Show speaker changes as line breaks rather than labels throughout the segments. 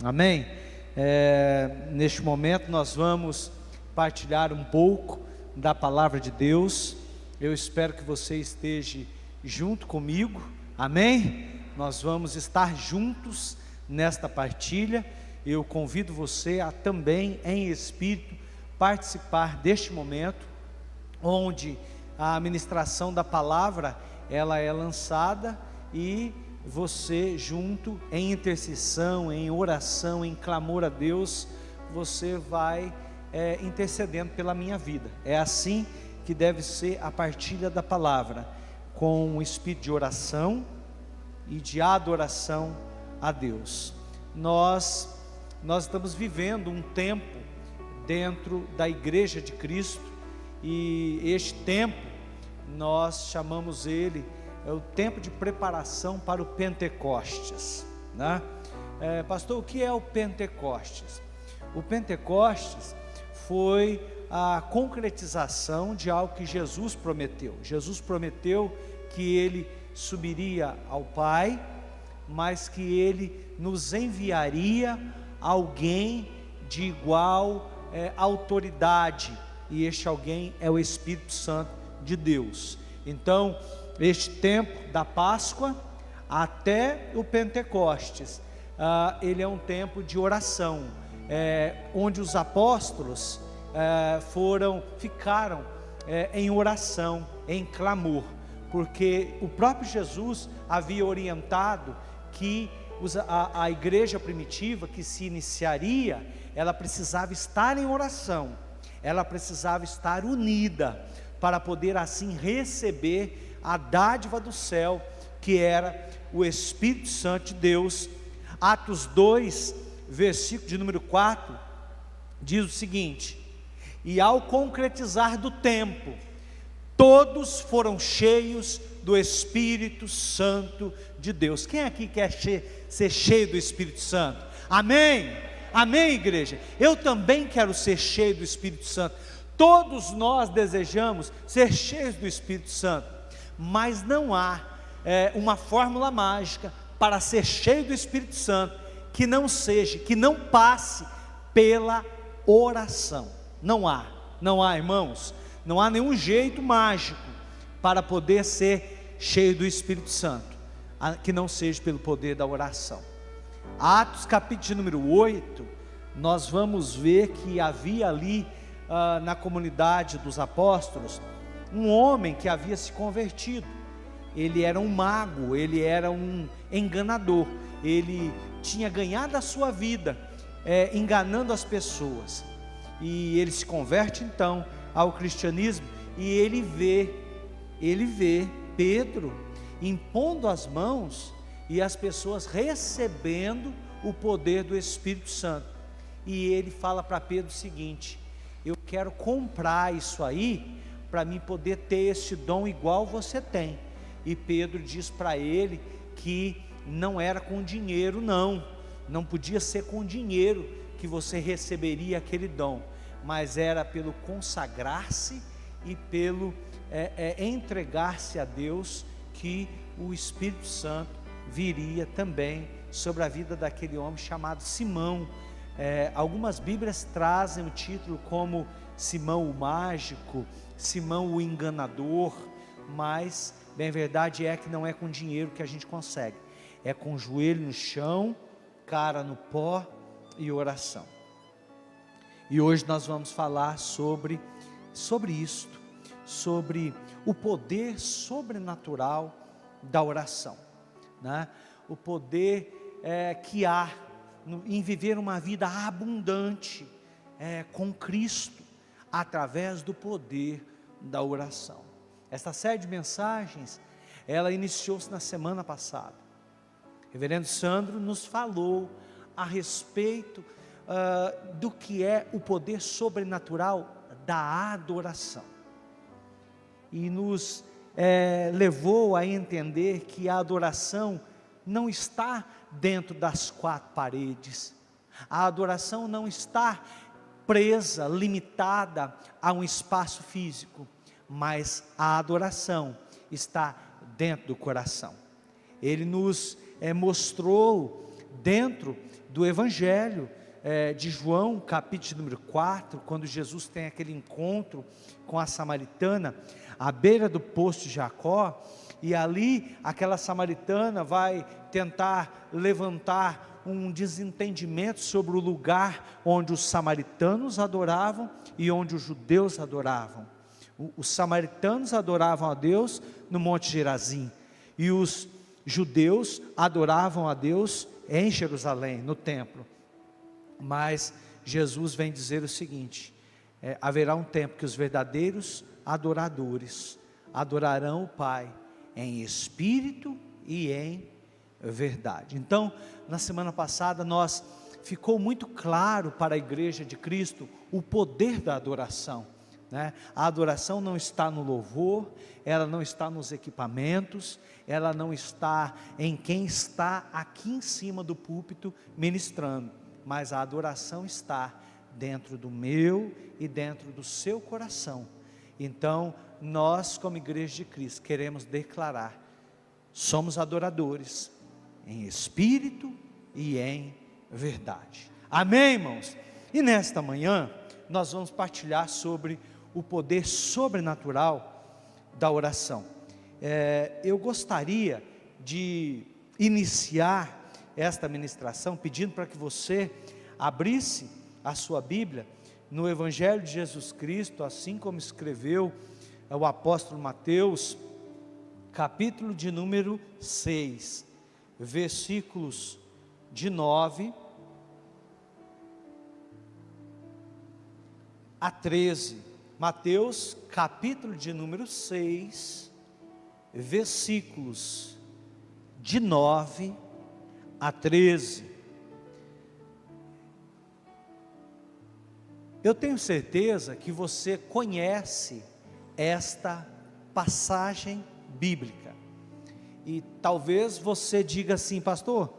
Amém? Neste momento nós vamos partilhar um pouco da palavra de Deus. Eu espero que você esteja junto comigo, amém? Nós vamos estar juntos nesta partilha. Eu convido você a também, em espírito, participar deste momento, onde a ministração da palavra, ela é lançada e você junto, em intercessão, em oração, em clamor a Deus, você vai intercedendo pela minha vida. É assim que deve ser a partilha da palavra, com um espírito de oração e de adoração a Deus. Nós estamos vivendo um tempo dentro da igreja de Cristo, e este tempo nós chamamos ele o tempo de preparação para o Pentecostes, né? Pastor, o que é o Pentecostes? O Pentecostes foi a concretização de algo que Jesus prometeu. Jesus prometeu que ele subiria ao Pai, mas que ele nos enviaria alguém de igual autoridade, e este alguém é o Espírito Santo de Deus. Então, este tempo da Páscoa até o Pentecostes, ele é um tempo de oração, onde os apóstolos ficaram em oração, em clamor, porque o próprio Jesus havia orientado que a igreja primitiva que se iniciaria, ela precisava estar em oração, ela precisava estar unida, para poder assim receber a dádiva do céu, que era o Espírito Santo de Deus. Atos 2, versículo de número 4, diz o seguinte: e ao concretizar do tempo, todos foram cheios do Espírito Santo de Deus. Quem aqui quer ser cheio do Espírito Santo? Amém? Amém, igreja? Eu também quero ser cheio do Espírito Santo. Todos nós desejamos ser cheios do Espírito Santo, mas não há uma fórmula mágica para ser cheio do Espírito Santo que não passe pela oração. Não há, irmãos, não há nenhum jeito mágico para poder ser cheio do Espírito Santo que não seja pelo poder da oração. Atos capítulo de número 8, nós vamos ver que havia ali na comunidade dos apóstolos um homem que havia se convertido. Ele era um mago, ele era um enganador, ele tinha ganhado a sua vida enganando as pessoas, e ele se converte então ao cristianismo, e ele vê Pedro impondo as mãos e as pessoas recebendo o poder do Espírito Santo, e ele fala para Pedro o seguinte: eu quero comprar isso aí, para mim poder ter esse dom igual você tem. E Pedro diz para ele que não era com dinheiro, não podia ser com dinheiro que você receberia aquele dom, mas era pelo consagrar-se e pelo entregar-se a Deus, que o Espírito Santo viria também sobre a vida daquele homem chamado Simão. Algumas Bíblias trazem o título como Simão o mágico, Simão o enganador, mas bem verdade é que não é com dinheiro que a gente consegue, é com o joelho no chão, cara no pó e oração. E hoje nós vamos falar sobre isto, sobre o poder sobrenatural da oração, né? O poder que há em viver uma vida abundante com Cristo, através do poder da oração. Esta série de mensagens, ela iniciou-se na semana passada. O reverendo Sandro nos falou a respeito do que é o poder sobrenatural da adoração, e nos levou a entender que a adoração não está dentro das quatro paredes, a adoração não está presa, limitada a um espaço físico, mas a adoração está dentro do coração. Ele nos mostrou dentro do Evangelho de João, capítulo número 4, quando Jesus tem aquele encontro com a samaritana, à beira do poço de Jacó, e ali aquela samaritana vai tentar levantar um desentendimento sobre o lugar onde os samaritanos adoravam e onde os judeus adoravam. Os samaritanos adoravam a Deus no Monte Gerazim, e os judeus adoravam a Deus em Jerusalém, no templo. Mas Jesus vem dizer o seguinte: haverá um tempo que os verdadeiros adoradores adorarão o Pai em espírito e em verdade. Então, na semana passada ficou muito claro para a igreja de Cristo o poder da adoração, né? A adoração não está no louvor, ela não está nos equipamentos, ela não está em quem está aqui em cima do púlpito ministrando, mas a adoração está dentro do meu e dentro do seu coração. Então, nós como igreja de Cristo queremos declarar: somos adoradores em espírito e em verdade. Amém, irmãos? E nesta manhã nós vamos partilhar sobre o poder sobrenatural da oração. Eu gostaria de iniciar esta ministração pedindo para que você abrisse a sua Bíblia no Evangelho de Jesus Cristo, assim como escreveu o apóstolo Mateus, capítulo de número 6, versículos de 9 a 13. Mateus, capítulo de número 6, versículos de 9 a 13. Eu tenho certeza que você conhece esta passagem bíblica, e talvez você diga assim: pastor,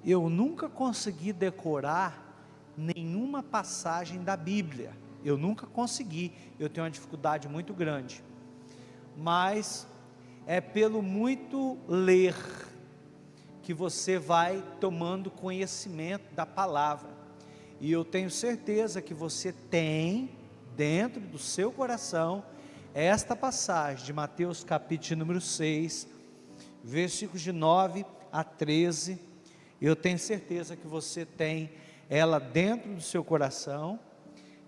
eu nunca consegui decorar nenhuma passagem da Bíblia, eu nunca consegui, eu tenho uma dificuldade muito grande, mas é pelo muito ler que você vai tomando conhecimento da palavra, e eu tenho certeza que você tem dentro do seu coração esta passagem de Mateus capítulo número 6, versículos de 9 a 13, eu tenho certeza que você tem ela dentro do seu coração,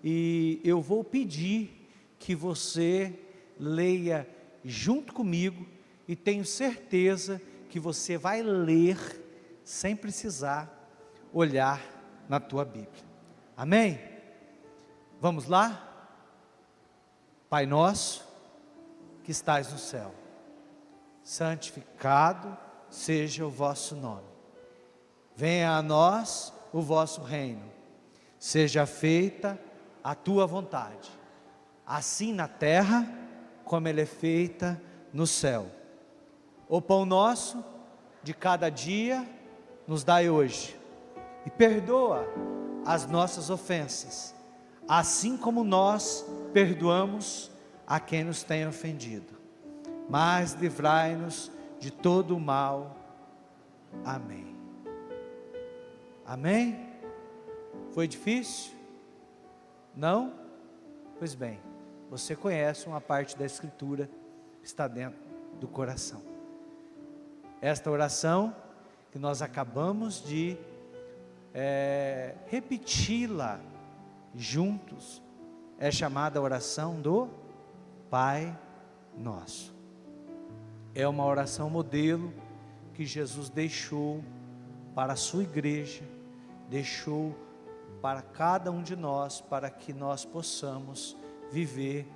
e eu vou pedir que você leia junto comigo, e tenho certeza que você vai ler sem precisar olhar na tua Bíblia. Amém? Vamos lá? Pai nosso que estais no céu, santificado seja o vosso nome, venha a nós o vosso reino, seja feita a tua vontade, assim na terra como ela é feita no céu. O pão nosso de cada dia nos dai hoje, e perdoa as nossas ofensas, assim como nós perdoamos a quem nos tem ofendido, mas livrai-nos de todo o mal. Amém. Amém? Foi difícil? Não? Pois bem, você conhece uma parte da Escritura que está dentro do coração. Esta oração que nós acabamos de repeti-la juntos, é chamada oração do Pai Nosso. É uma oração modelo que Jesus deixou para a sua igreja, deixou para cada um de nós, para que nós possamos viver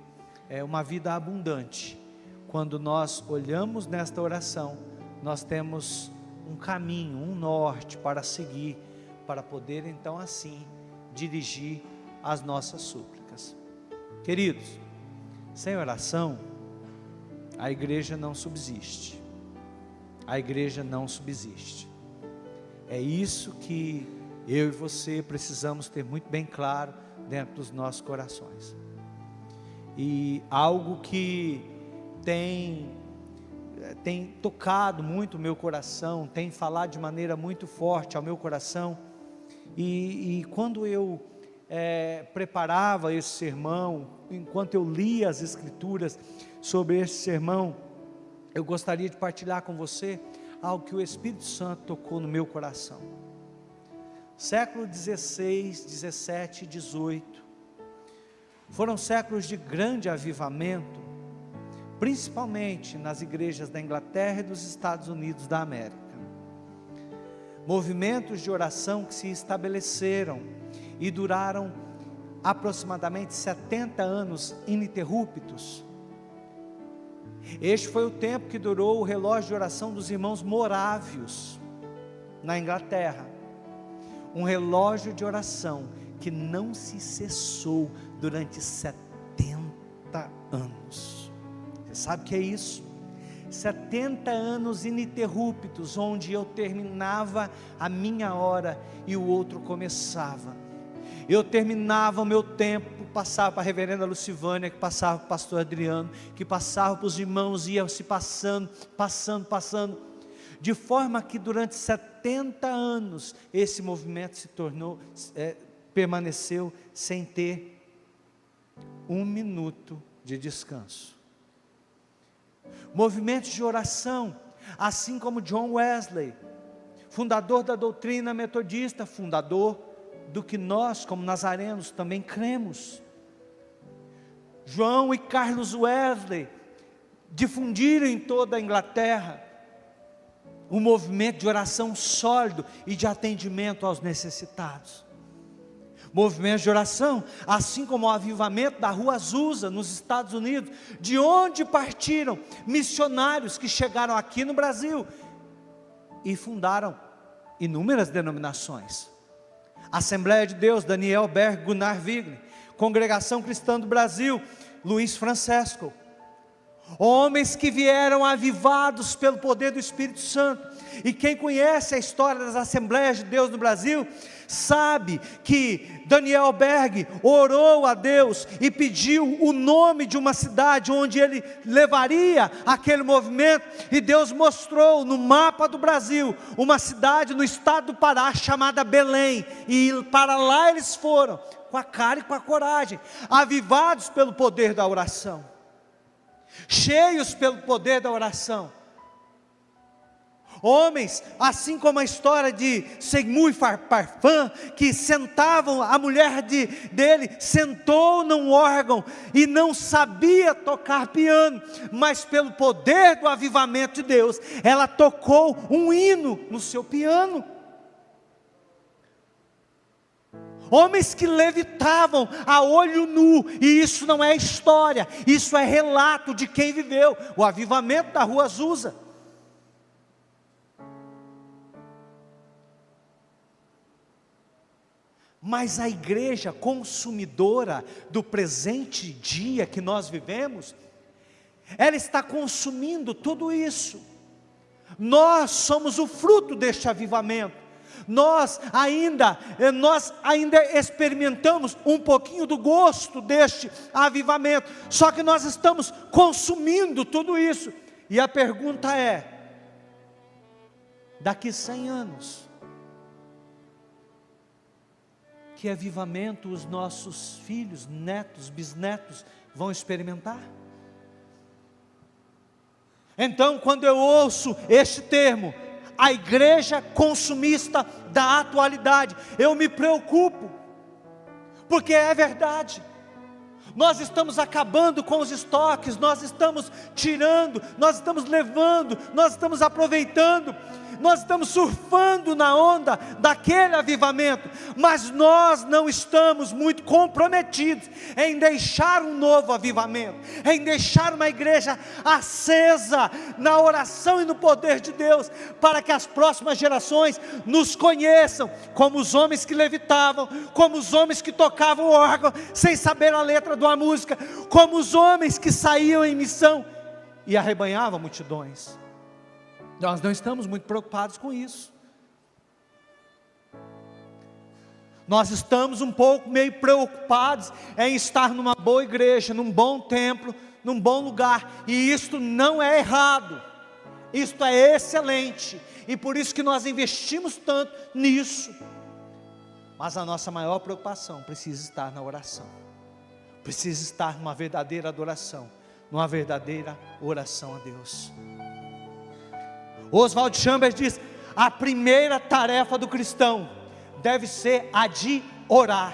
uma vida abundante. Quando nós olhamos nesta oração, nós temos um caminho, um norte para seguir, para poder então assim dirigir as nossas súplicas. Queridos, sem oração a igreja não subsiste. A igreja não subsiste. É isso que eu e você precisamos ter muito bem claro dentro dos nossos corações. E algo que tem tocado muito o meu coração, tem falado de maneira muito forte ao meu coração, e quando eu preparava esse sermão, enquanto eu lia as escrituras sobre esse sermão, eu gostaria de partilhar com você algo que o Espírito Santo tocou no meu coração. Século 16, 17 e 18 foram séculos de grande avivamento, principalmente nas igrejas da Inglaterra e dos Estados Unidos da América. Movimentos de oração que se estabeleceram e duraram aproximadamente 70 anos ininterruptos. Este foi o tempo que durou o relógio de oração dos irmãos morávios na Inglaterra. Um relógio de oração que não se cessou durante 70 anos. Você sabe o que é isso? 70 anos ininterruptos, onde eu terminava a minha hora e o outro começava. Eu terminava o meu tempo, passava para a reverenda Lucivânia, que passava para o pastor Adriano, que passava para os irmãos, ia se passando, de forma que durante 70 anos, esse movimento se tornou, permaneceu sem ter um minuto de descanso. Movimentos de oração, assim como John Wesley, fundador da doutrina metodista, fundador do que nós, como nazarenos, também cremos. João e Carlos Wesley difundiram em toda a Inglaterra um movimento de oração sólido e de atendimento aos necessitados. Movimentos de oração, assim como o avivamento da Rua Azusa, nos Estados Unidos, de onde partiram missionários que chegaram aqui no Brasil e fundaram inúmeras denominações. Assembleia de Deus, Daniel Berg, Gunnar Wigner. Congregação Cristã do Brasil, Luiz Francesco. Homens que vieram avivados pelo poder do Espírito Santo. E quem conhece a história das Assembleias de Deus no Brasil, sabe que Daniel Berg orou a Deus e pediu o nome de uma cidade onde ele levaria aquele movimento, e Deus mostrou no mapa do Brasil uma cidade no estado do Pará chamada Belém, e para lá eles foram com a cara e com a coragem, avivados pelo poder da oração, cheios pelo poder da oração. Homens, assim como a história de Seymour Parfum, que sentavam, a mulher dele sentou num órgão e não sabia tocar piano, mas pelo poder do avivamento de Deus, ela tocou um hino no seu piano. Homens que levitavam a olho nu, e isso não é história, isso é relato de quem viveu o avivamento da Rua Azusa. Mas a igreja consumidora do presente dia que nós vivemos, ela está consumindo tudo isso. Nós somos o fruto deste avivamento. Nós ainda experimentamos um pouquinho do gosto deste avivamento, só que nós estamos consumindo tudo isso. E a pergunta é: daqui 100 anos, que avivamento os nossos filhos, netos, bisnetos vão experimentar? Então, quando eu ouço este termo, a igreja consumista da atualidade, eu me preocupo, porque é verdade. Nós estamos acabando com os estoques, nós estamos tirando, nós estamos levando, nós estamos aproveitando, nós estamos surfando na onda daquele avivamento, mas nós não estamos muito comprometidos em deixar um novo avivamento, em deixar uma igreja acesa na oração e no poder de Deus, para que as próximas gerações nos conheçam como os homens que levitavam, como os homens que tocavam o órgão sem saber a letra de uma música, como os homens que saíam em missão e arrebanhavam multidões. Nós não estamos muito preocupados com isso. Nós estamos um pouco meio preocupados em estar numa boa igreja, num bom templo, num bom lugar, e isto não é errado, isto é excelente, e por isso que nós investimos tanto nisso. Mas a nossa maior preocupação precisa estar na oração, precisa estar numa verdadeira adoração, numa verdadeira oração a Deus. Oswald Chambers diz: a primeira tarefa do cristão deve ser a de orar,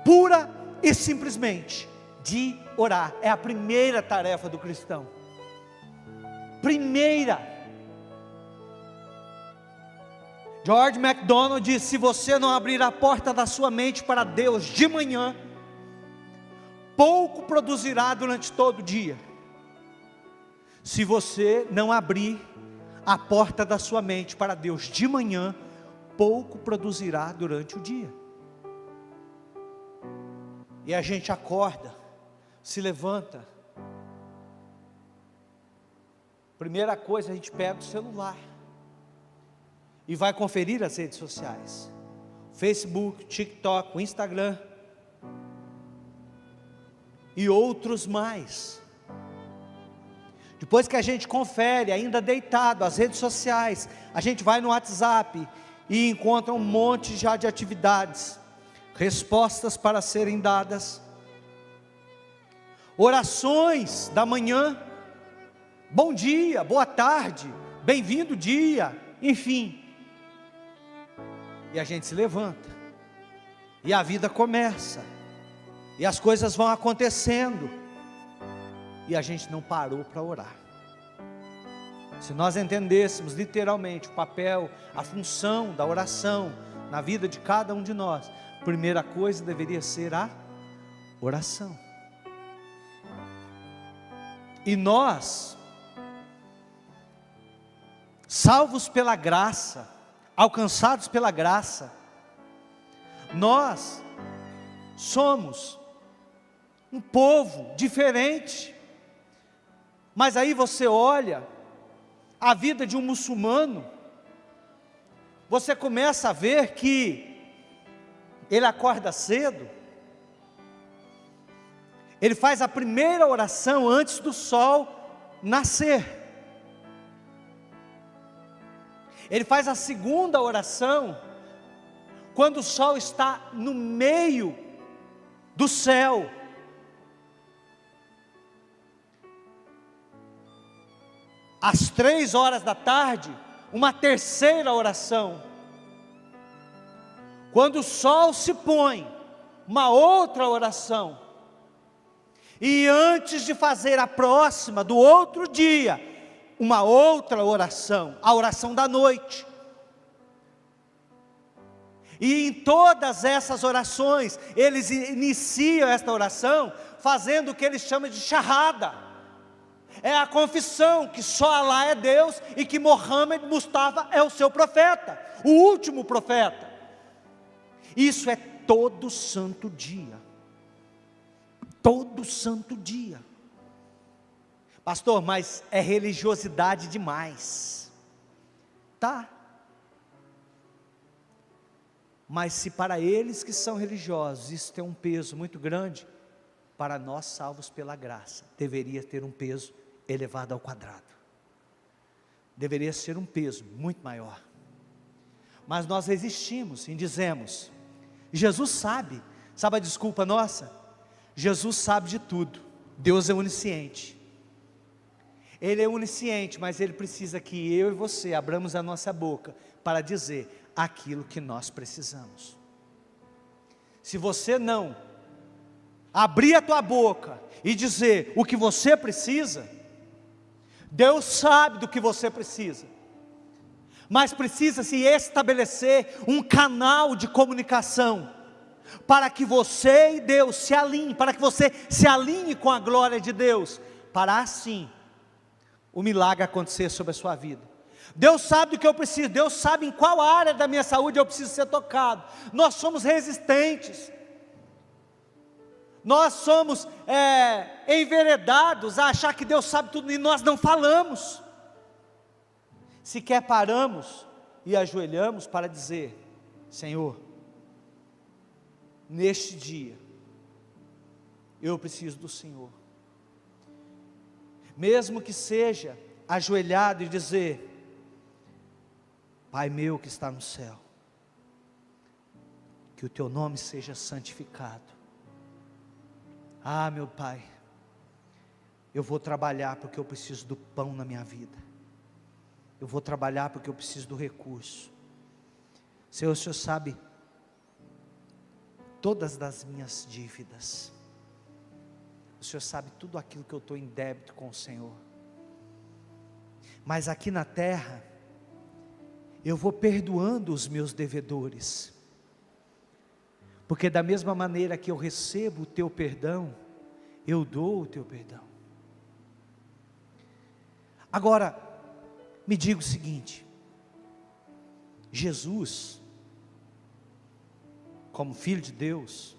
pura e simplesmente de orar. É a primeira tarefa do cristão, primeira. George MacDonald diz: se você não abrir a porta da sua mente para Deus de manhã, pouco produzirá durante todo o dia. Se você não abrir a porta da sua mente para Deus de manhã, pouco produzirá durante o dia. E a gente acorda, se levanta, primeira coisa, a gente pega o celular e vai conferir as redes sociais, Facebook, TikTok, o Instagram e outros mais. Depois que a gente confere, ainda deitado, as redes sociais, a gente vai no WhatsApp e encontra um monte já de atividades, respostas para serem dadas, orações da manhã, bom dia, boa tarde, bem-vindo dia, enfim. E a gente se levanta, e a vida começa, e as coisas vão acontecendo, e a gente não parou para orar. Se nós entendêssemos literalmente o papel, a função da oração na vida de cada um de nós, a primeira coisa deveria ser a oração. E nós, salvos pela graça, alcançados pela graça, nós somos um povo diferente. Mas aí você olha a vida de um muçulmano, você começa a ver que ele acorda cedo, ele faz a primeira oração antes do sol nascer, ele faz a segunda oração quando o sol está no meio do céu. Às 3 horas da tarde, uma terceira oração. Quando o sol se põe, uma outra oração. E antes de fazer a próxima, do outro dia, uma outra oração, a oração da noite. E em todas essas orações, eles iniciam esta oração fazendo o que eles chamam de shahada. É a confissão que só Alá é Deus e que Mohammed Mustafa é o seu profeta, o último profeta. Isso é todo santo dia. Todo santo dia. Pastor, mas é religiosidade demais. Tá. Mas se para eles que são religiosos isso tem um peso muito grande, para nós salvos pela graça, deveria ter um peso elevado ao quadrado. Deveria ser um peso muito maior. Mas nós resistimos e dizemos: Jesus sabe a desculpa nossa? Jesus sabe de tudo, Deus é onisciente. Ele é onisciente, mas Ele precisa que eu e você abramos a nossa boca para dizer aquilo que nós precisamos. Se você não abrir a tua boca e dizer o que você precisa, Deus sabe do que você precisa, mas precisa se estabelecer um canal de comunicação, para que você e Deus se alinhem, para que você se alinhe com a glória de Deus, para assim o milagre acontecer sobre a sua vida. Deus sabe do que eu preciso, Deus sabe em qual área da minha saúde eu preciso ser tocado. Nós somos resistentes, nós somos enveredados a achar que Deus sabe tudo e nós não falamos. Sequer paramos e ajoelhamos para dizer: Senhor, neste dia, eu preciso do Senhor. Mesmo que seja ajoelhado e dizer: Pai meu que está no céu, que o teu nome seja santificado. Ah, meu Pai, eu vou trabalhar porque eu preciso do pão na minha vida. Eu vou trabalhar porque eu preciso do recurso. Senhor, o Senhor sabe todas as minhas dívidas. O Senhor sabe tudo aquilo que eu estou em débito com o Senhor. Mas aqui na terra, eu vou perdoando os meus devedores. Porque da mesma maneira que eu recebo o teu perdão, eu dou o teu perdão. Agora, me diga o seguinte: Jesus, como Filho de Deus,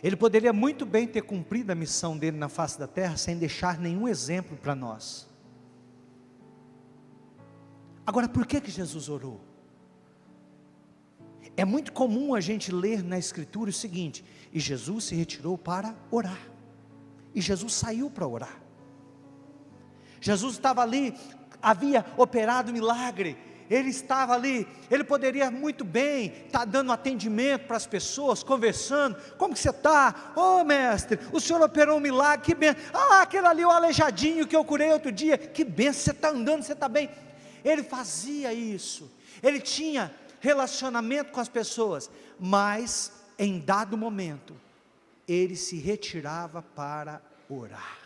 Ele poderia muito bem ter cumprido a missão dele na face da terra, sem deixar nenhum exemplo para nós. Agora, por que Jesus orou? É muito comum a gente ler na Escritura o seguinte: e Jesus se retirou para orar, e Jesus saiu para orar. Jesus estava ali, havia operado milagre, Ele estava ali, Ele poderia muito bem estar dando atendimento para as pessoas, conversando: como que você está? Oh mestre, o Senhor operou um milagre, que benção. Ah, aquele ali, o aleijadinho que eu curei outro dia, que benção, você está andando, você está bem. Ele fazia isso, Ele tinha relacionamento com as pessoas, mas em dado momento, Ele se retirava para orar.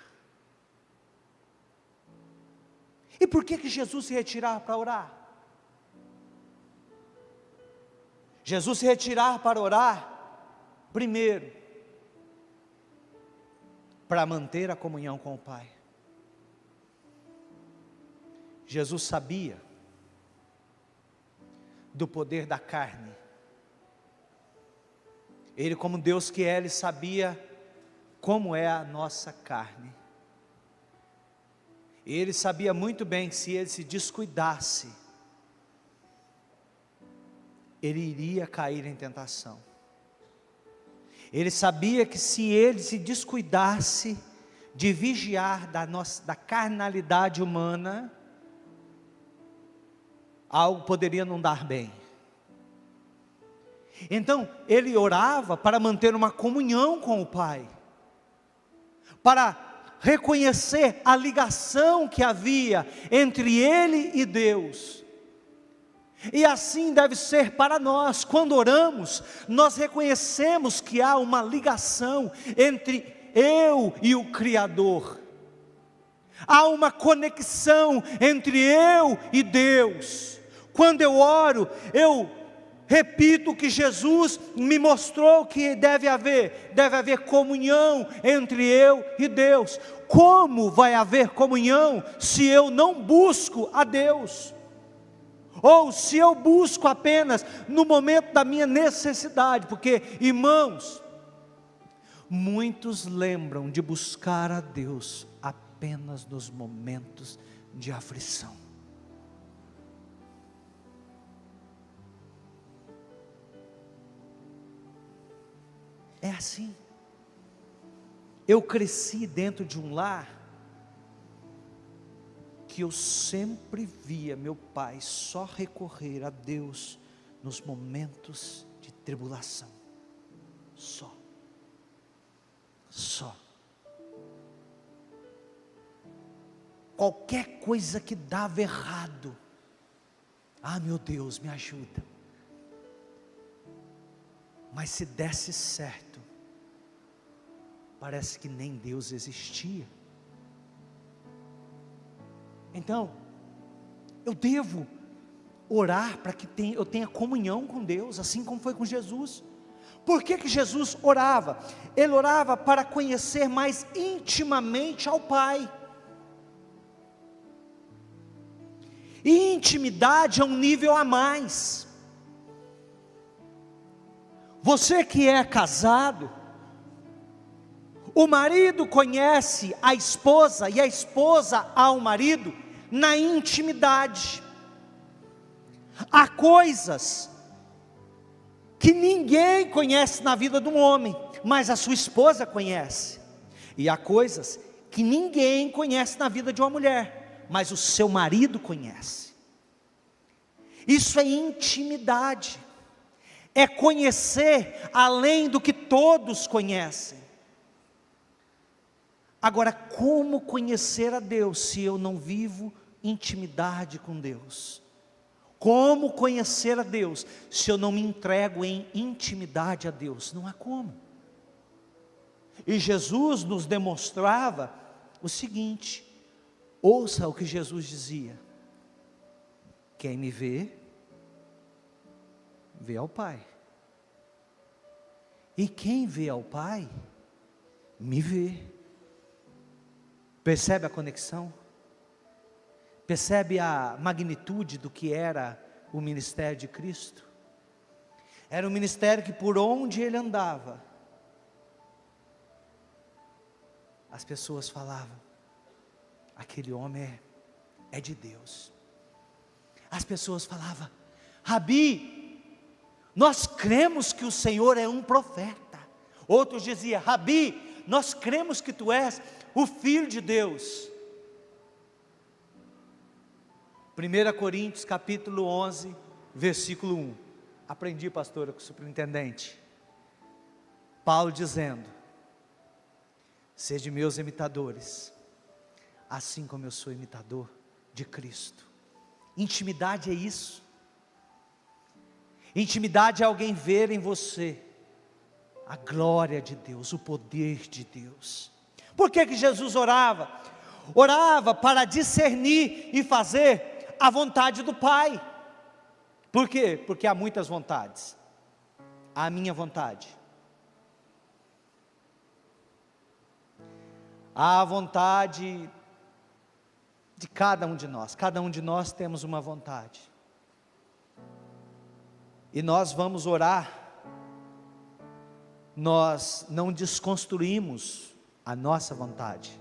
E por que Jesus se retirava para orar? Jesus se retirava para orar, primeiro, para manter a comunhão com o Pai. Jesus sabia do poder da carne. Ele, como Deus que é, Ele sabia como é a nossa carne. Ele sabia muito bem que se Ele se descuidasse, Ele iria cair em tentação. Ele sabia que se Ele se descuidasse de vigiar da carnalidade humana, algo poderia não dar bem. Então, Ele orava para manter uma comunhão com o Pai, para reconhecer a ligação que havia entre Ele e Deus. E assim deve ser para nós. Quando oramos, nós reconhecemos que há uma ligação entre eu e o Criador. Há uma conexão entre eu e Deus. Quando eu oro, eu repito o que Jesus me mostrou que deve haver comunhão entre eu e Deus. Como vai haver comunhão se eu não busco a Deus? Ou se eu busco apenas no momento da minha necessidade? Porque, irmãos, muitos lembram de buscar a Deus apenas nos momentos de aflição. É assim. Eu cresci dentro de um lar que eu sempre via meu pai só recorrer a Deus nos momentos de tribulação. Só. Qualquer coisa que dava errado, ah, meu Deus, me ajuda. Mas se desse certo, parece que nem Deus existia. Então, eu devo orar para que eu tenha comunhão com Deus, assim como foi com Jesus. Por que Jesus orava? Ele orava para conhecer mais intimamente ao Pai. E intimidade é um nível a mais. Você que é casado, o marido conhece a esposa e a esposa ao marido na intimidade. Há coisas que ninguém conhece na vida de um homem, mas a sua esposa conhece. E há coisas que ninguém conhece na vida de uma mulher, mas o seu marido conhece. Isso é intimidade, é conhecer além do que todos conhecem. Agora, como conhecer a Deus se eu não vivo intimidade com Deus? Como conhecer a Deus se eu não me entrego em intimidade a Deus? Não há como. E Jesus nos demonstrava o seguinte: ouça o que Jesus dizia: quem me vê, vê ao Pai. E quem vê ao Pai, me vê. Percebe a conexão? Percebe a magnitude do que era o ministério de Cristo? Era um ministério que por onde ele andava, as pessoas falavam: aquele homem é de Deus. As pessoas falavam: Rabi, nós cremos que o Senhor é um profeta. Outros diziam: Rabi, nós cremos que tu és o Filho de Deus. 1 Coríntios capítulo 11, versículo 1. Aprendi, pastora, com o superintendente. Paulo dizendo: sede meus imitadores, assim como eu sou imitador de Cristo. Intimidade é isso. Intimidade é alguém ver em você a glória de Deus, o poder de Deus. Por que Jesus orava? Orava para discernir e fazer a vontade do Pai. Por quê? Porque há muitas vontades. Há a minha vontade, há a vontade de cada um de nós. Cada um de nós temos uma vontade. E nós vamos orar. Nós não desconstruímos a nossa vontade.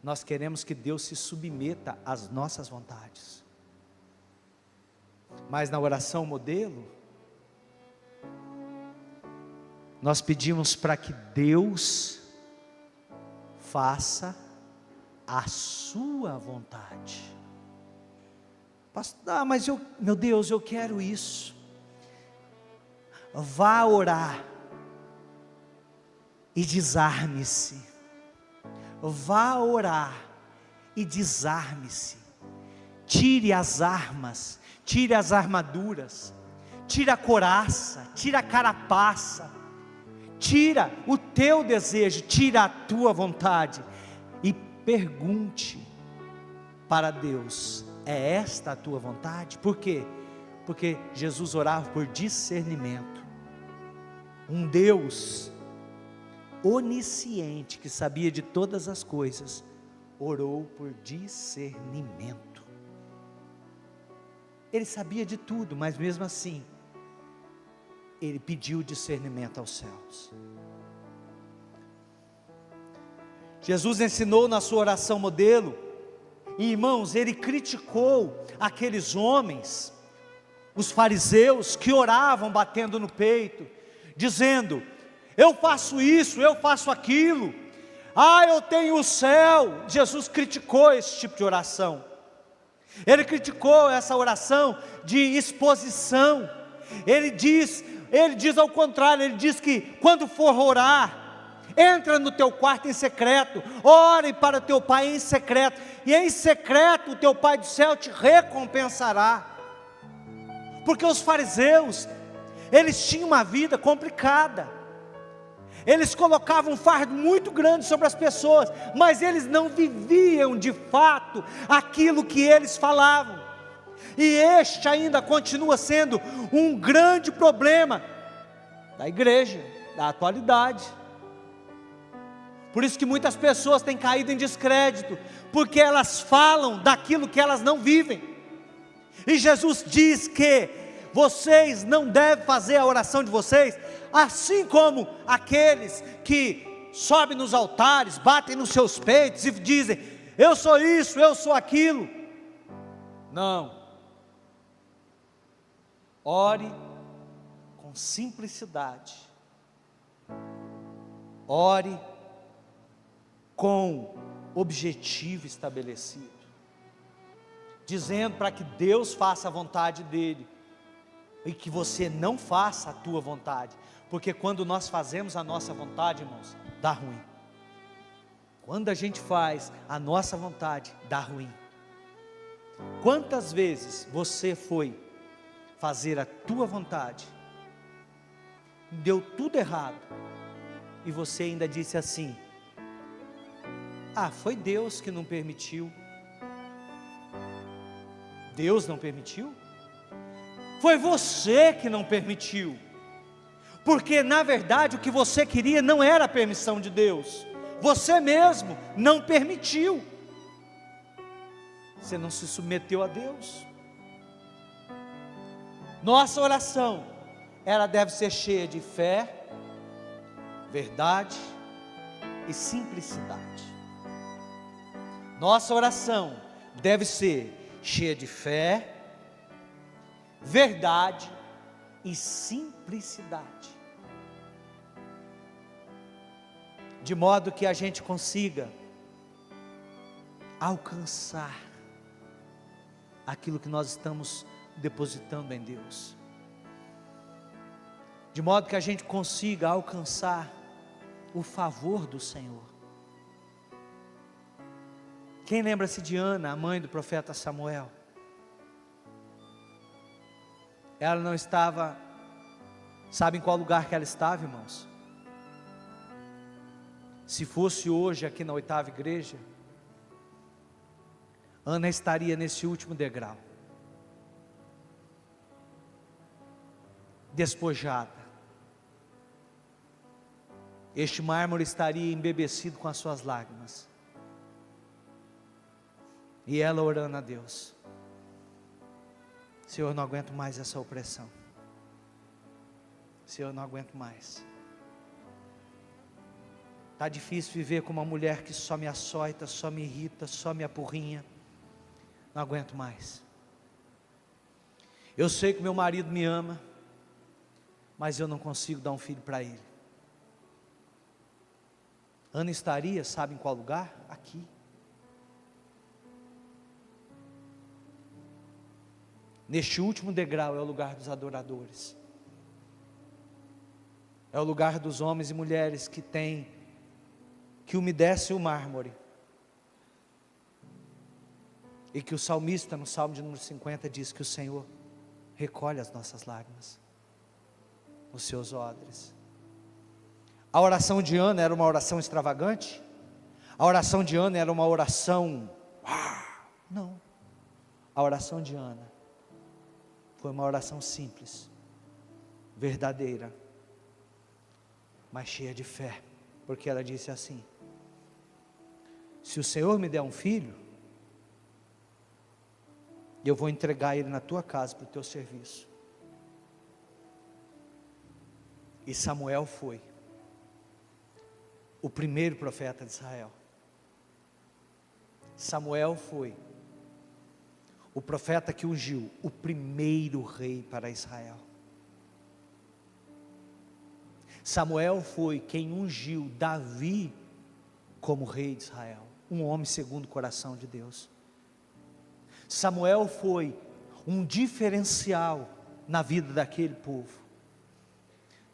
Nós queremos que Deus se submeta às nossas vontades. Mas na oração modelo, nós pedimos para que Deus faça a sua vontade. Pastor, mas meu Deus, eu quero isso. Vá orar e desarme-se. Vá orar e desarme-se. Tire as armas, tire as armaduras, tire a couraça, tire a carapaça, tira o teu desejo, tira a tua vontade e pergunte para Deus: é esta a tua vontade? Por quê? Porque Jesus orava por discernimento. Um Deus onisciente, que sabia de todas as coisas, orou por discernimento. Ele sabia de tudo, mas mesmo assim, ele pediu discernimento aos céus. Jesus ensinou na sua oração modelo, e irmãos, ele criticou aqueles homens, os fariseus, que oravam batendo no peito, dizendo: eu faço isso, eu faço aquilo, eu tenho o céu. Jesus criticou esse tipo de oração. Ele criticou essa oração de exposição. Ele diz ao contrário, ele diz que quando for orar, entra no teu quarto em secreto, ore para o teu pai em secreto, e em secreto o teu pai do céu te recompensará. Porque os fariseus, eles tinham uma vida complicada. Eles colocavam um fardo muito grande sobre as pessoas, mas eles não viviam de fato aquilo que eles falavam. E este ainda continua sendo um grande problema da igreja, da atualidade. Por isso que muitas pessoas têm caído em descrédito, porque elas falam daquilo que elas não vivem. E Jesus diz que vocês não devem fazer a oração de vocês assim como aqueles que sobem nos altares, batem nos seus peitos e dizem: eu sou isso, eu sou aquilo. Não. Ore com simplicidade. Ore com objetivo estabelecido, dizendo para que Deus faça a vontade dEle, e que você não faça a tua vontade, porque quando nós fazemos a nossa vontade, irmãos, dá ruim. Quando a gente faz a nossa vontade, dá ruim. Quantas vezes você foi fazer a tua vontade, deu tudo errado, e você ainda disse assim: ah, foi Deus que não permitiu. Deus não permitiu? Foi você que não permitiu, porque na verdade o que você queria não era a permissão de Deus, você mesmo não permitiu, você não se submeteu a Deus. Nossa oração, ela deve ser cheia de fé, verdade e simplicidade. Nossa oração deve ser cheia de fé, verdade e simplicidade, de modo que a gente consiga alcançar aquilo que nós estamos depositando em Deus, de modo que a gente consiga alcançar o favor do Senhor. Quem lembra-se de Ana, a mãe do profeta Samuel? Ela não estava, sabe em qual lugar que ela estava, irmãos? Se fosse hoje aqui na 8ª igreja, Ana estaria nesse último degrau, despojada. Este mármore estaria embebecido com as suas lágrimas, e ela orando a Deus: Senhor, eu não aguento mais essa opressão, Senhor, eu não aguento mais. Está difícil viver com uma mulher que só me açoita, só me irrita, só me apurrinha. Não aguento mais. Eu sei que meu marido me ama, mas eu não consigo dar um filho para ele. Ana estaria, sabe em qual lugar? Aqui. Neste último degrau é o lugar dos adoradores. É o lugar dos homens e mulheres que umedecem o mármore. E que o salmista, no Salmo de número 50, diz que o Senhor recolhe as nossas lágrimas, os seus odres. A oração de Ana era uma oração extravagante? A oração de Ana era uma oração... Não. A oração de Ana foi uma oração simples, verdadeira, mas cheia de fé, porque ela disse assim: se o Senhor me der um filho, eu vou entregar ele na tua casa para o teu serviço. E Samuel foi o primeiro profeta de Israel. Samuel foi o profeta que ungiu o primeiro rei para Israel. Samuel foi quem ungiu Davi como rei de Israel, um homem segundo o coração de Deus. Samuel foi um diferencial na vida daquele povo.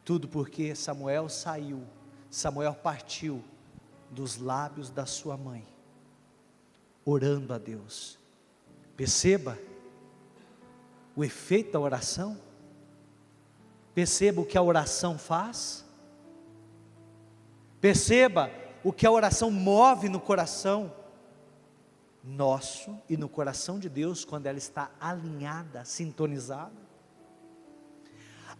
Tudo porque Samuel partiu dos lábios da sua mãe, orando a Deus. Perceba o efeito da oração. Perceba o que a oração faz. Perceba o que a oração move no coração nosso e no coração de Deus, quando ela está alinhada, sintonizada.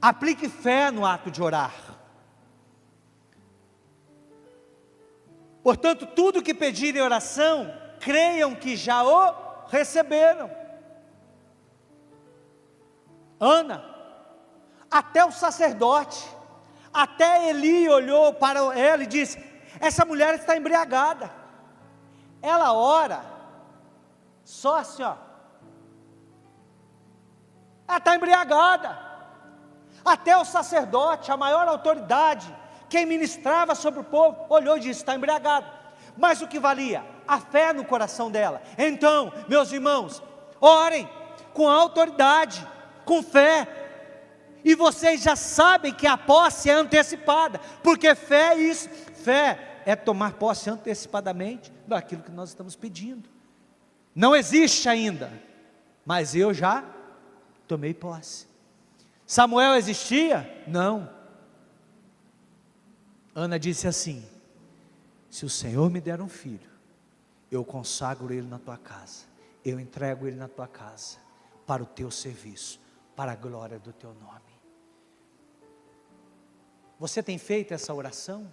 Aplique fé no ato de orar. Portanto, tudo que pedirem em oração, creiam que já o receberam. Ana, até o sacerdote, até Eli olhou para ela e disse: essa mulher está embriagada. Ela ora só assim, ó. Ela está embriagada. Até o sacerdote, a maior autoridade, quem ministrava sobre o povo, olhou e disse: está embriagado. Mas o que valia? A fé no coração dela. Então, meus irmãos, orem com autoridade, com fé. E vocês já sabem que a posse é antecipada, porque fé é isso. Fé é tomar posse antecipadamente daquilo que nós estamos pedindo. Não existe ainda, mas eu já tomei posse. Samuel existia? Não. Ana disse assim: se o Senhor me der um filho, eu consagro ele na tua casa, eu entrego ele na tua casa, para o teu serviço, para a glória do teu nome. Você tem feito essa oração?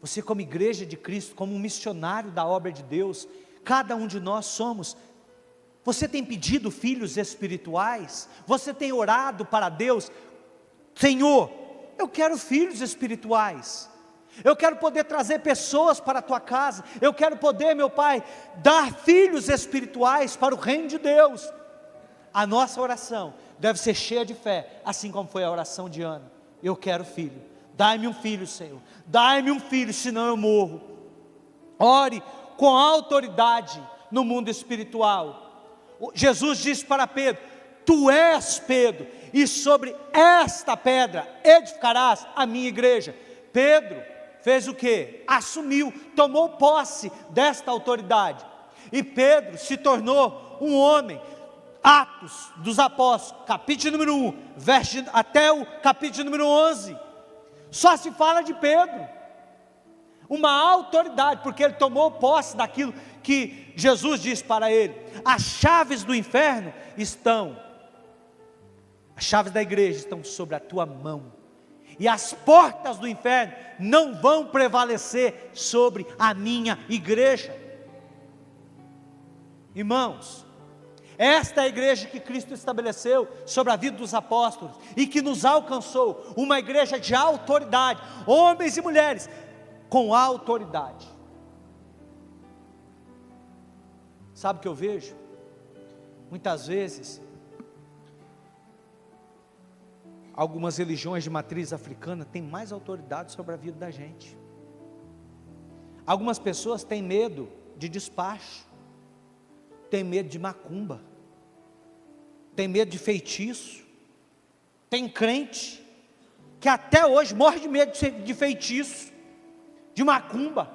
Você, como igreja de Cristo, como um missionário da obra de Deus, cada um de nós somos. Você tem pedido filhos espirituais? Você tem orado para Deus: Senhor, eu quero filhos espirituais, eu quero poder trazer pessoas para a tua casa, eu quero poder, meu Pai, dar filhos espirituais para o reino de Deus. A nossa oração deve ser cheia de fé, assim como foi a oração de Ana. Eu quero filho, dai-me um filho, Senhor, dai-me um filho, senão eu morro. Ore com autoridade no mundo espiritual. Jesus disse para Pedro: tu és Pedro, e sobre esta pedra edificarás a minha igreja. Pedro fez o quê? Assumiu, tomou posse desta autoridade, e Pedro se tornou um homem. Atos dos Apóstolos, capítulo número 1, até o capítulo número 11, só se fala de Pedro, uma autoridade, porque ele tomou posse daquilo que Jesus disse para ele. As chaves do inferno estão, as chaves da igreja estão sobre a tua mão, e as portas do inferno não vão prevalecer sobre a minha igreja. Irmãos, esta é a igreja que Cristo estabeleceu sobre a vida dos apóstolos, e que nos alcançou, uma igreja de autoridade, homens e mulheres com autoridade. Sabe o que eu vejo? Muitas vezes, algumas religiões de matriz africana têm mais autoridade sobre a vida da gente. Algumas pessoas têm medo de despacho, tem medo de macumba, tem medo de feitiço. Tem crente que até hoje morre de medo de feitiço, de macumba.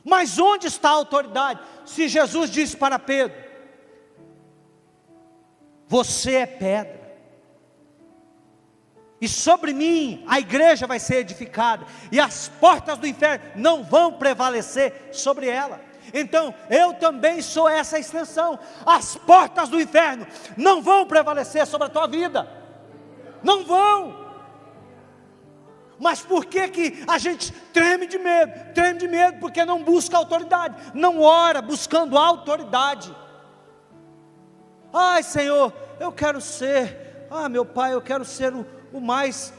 Mas onde está a autoridade? Se Jesus disse para Pedro: você é pedra, e sobre mim a igreja vai ser edificada, e as portas do inferno não vão prevalecer sobre ela. Então, eu também sou essa extensão. As portas do inferno não vão prevalecer sobre a tua vida, não vão. Mas por que a gente treme de medo? Treme de medo porque não busca autoridade, não ora buscando autoridade. Ai, Senhor, eu quero ser, meu Pai, eu quero ser o mais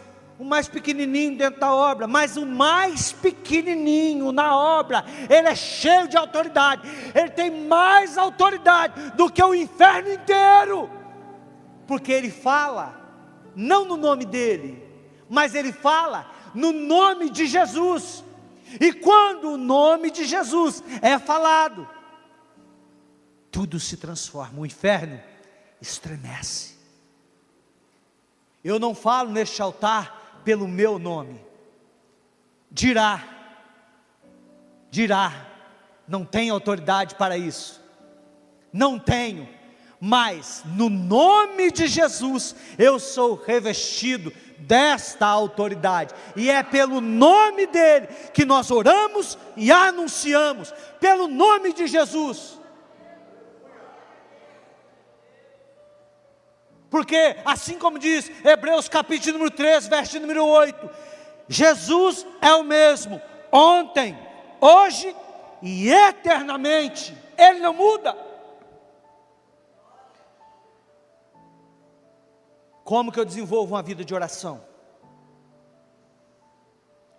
pequenininho dentro da obra. Mas o mais pequenininho na obra, ele é cheio de autoridade, ele tem mais autoridade do que o inferno inteiro, porque ele fala, não no nome dele, mas ele fala no nome de Jesus. E quando o nome de Jesus é falado, tudo se transforma, o inferno estremece. Eu não falo neste altar pelo meu nome. Dirá, não tenho autoridade para isso, não tenho, mas no nome de Jesus, eu sou revestido desta autoridade, e é pelo nome dele que nós oramos e anunciamos, pelo nome de Jesus. Porque assim como diz Hebreus capítulo número 3, verso número 8, Jesus é o mesmo, ontem, hoje e eternamente, ele não muda. Como que eu desenvolvo uma vida de oração?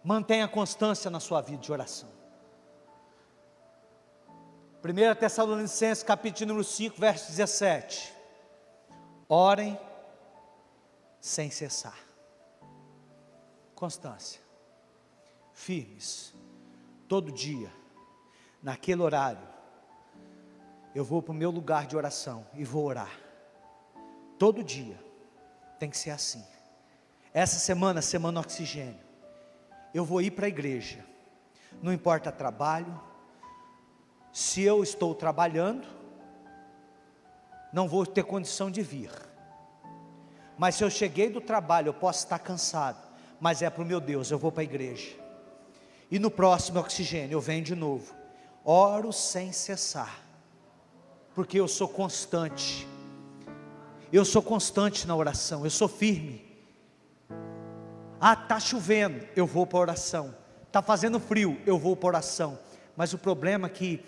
Mantenha constância na sua vida de oração. 1 Tessalonicenses capítulo número 5, verso 17. Orem sem cessar. Constância. Firmes. Todo dia, naquele horário, eu vou para o meu lugar de oração e vou orar. Todo dia. Tem que ser assim. Essa semana, semana oxigênio, eu vou ir para a igreja. Não importa trabalho. Se eu estou trabalhando, não vou ter condição de vir. Mas se eu cheguei do trabalho, eu posso estar cansado, mas é para o meu Deus, eu vou para a igreja. E no próximo oxigênio eu venho de novo. Oro sem cessar, porque eu sou constante. Eu sou constante na oração, eu sou firme. Está chovendo, eu vou para a oração. Está fazendo frio, eu vou para a oração. Mas o problema é que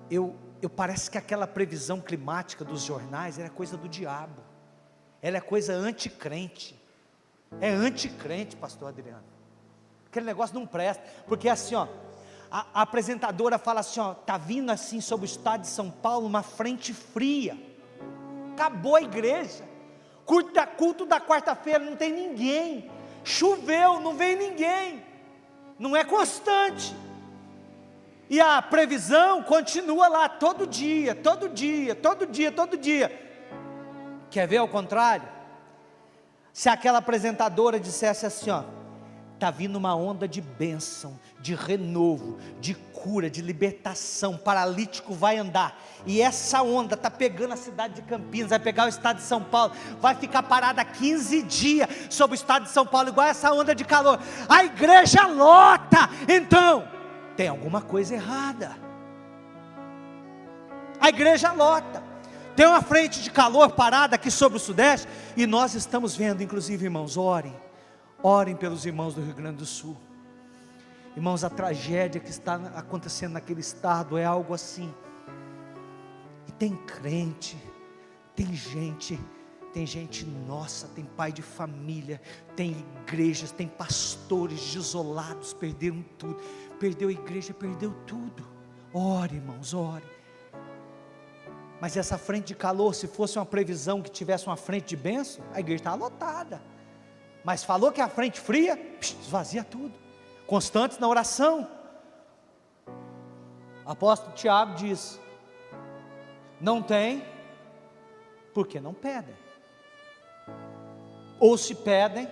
eu parece que aquela previsão climática dos jornais era coisa do diabo. Ela é coisa anticrente. É anticrente, pastor Adriano. Aquele negócio não presta. Porque assim, ó, a apresentadora fala assim, ó, está vindo assim sobre o estado de São Paulo uma frente fria. Acabou a igreja. Culto da quarta-feira, não tem ninguém. Choveu, não veio ninguém. Não é constante. E a previsão continua lá todo dia, todo dia, todo dia, todo dia. Quer ver ao contrário? Se aquela apresentadora dissesse assim, ó, está vindo uma onda de bênção, de renovo, de cura, de libertação, paralítico vai andar, e essa onda está pegando a cidade de Campinas, vai pegar o estado de São Paulo, vai ficar parada 15 dias sobre o estado de São Paulo, igual essa onda de calor, a igreja lota. Então, tem alguma coisa errada. A igreja lota. Tem uma frente de calor parada aqui sobre o sudeste, e nós estamos vendo, inclusive, irmãos, orem pelos irmãos do Rio Grande do Sul. Irmãos, a tragédia que está acontecendo naquele estado é algo assim. E tem crente, tem gente nossa, tem pai de família, tem igrejas, tem pastores desolados, perderam tudo, perdeu a igreja, perdeu tudo. Ore, irmãos, ore. Mas essa frente de calor, se fosse uma previsão que tivesse uma frente de bênção, a igreja estava lotada. Mas falou que a frente fria, esvazia tudo. Constantes na oração. O apóstolo Tiago diz: não tem, porque não pedem. Ou se pedem,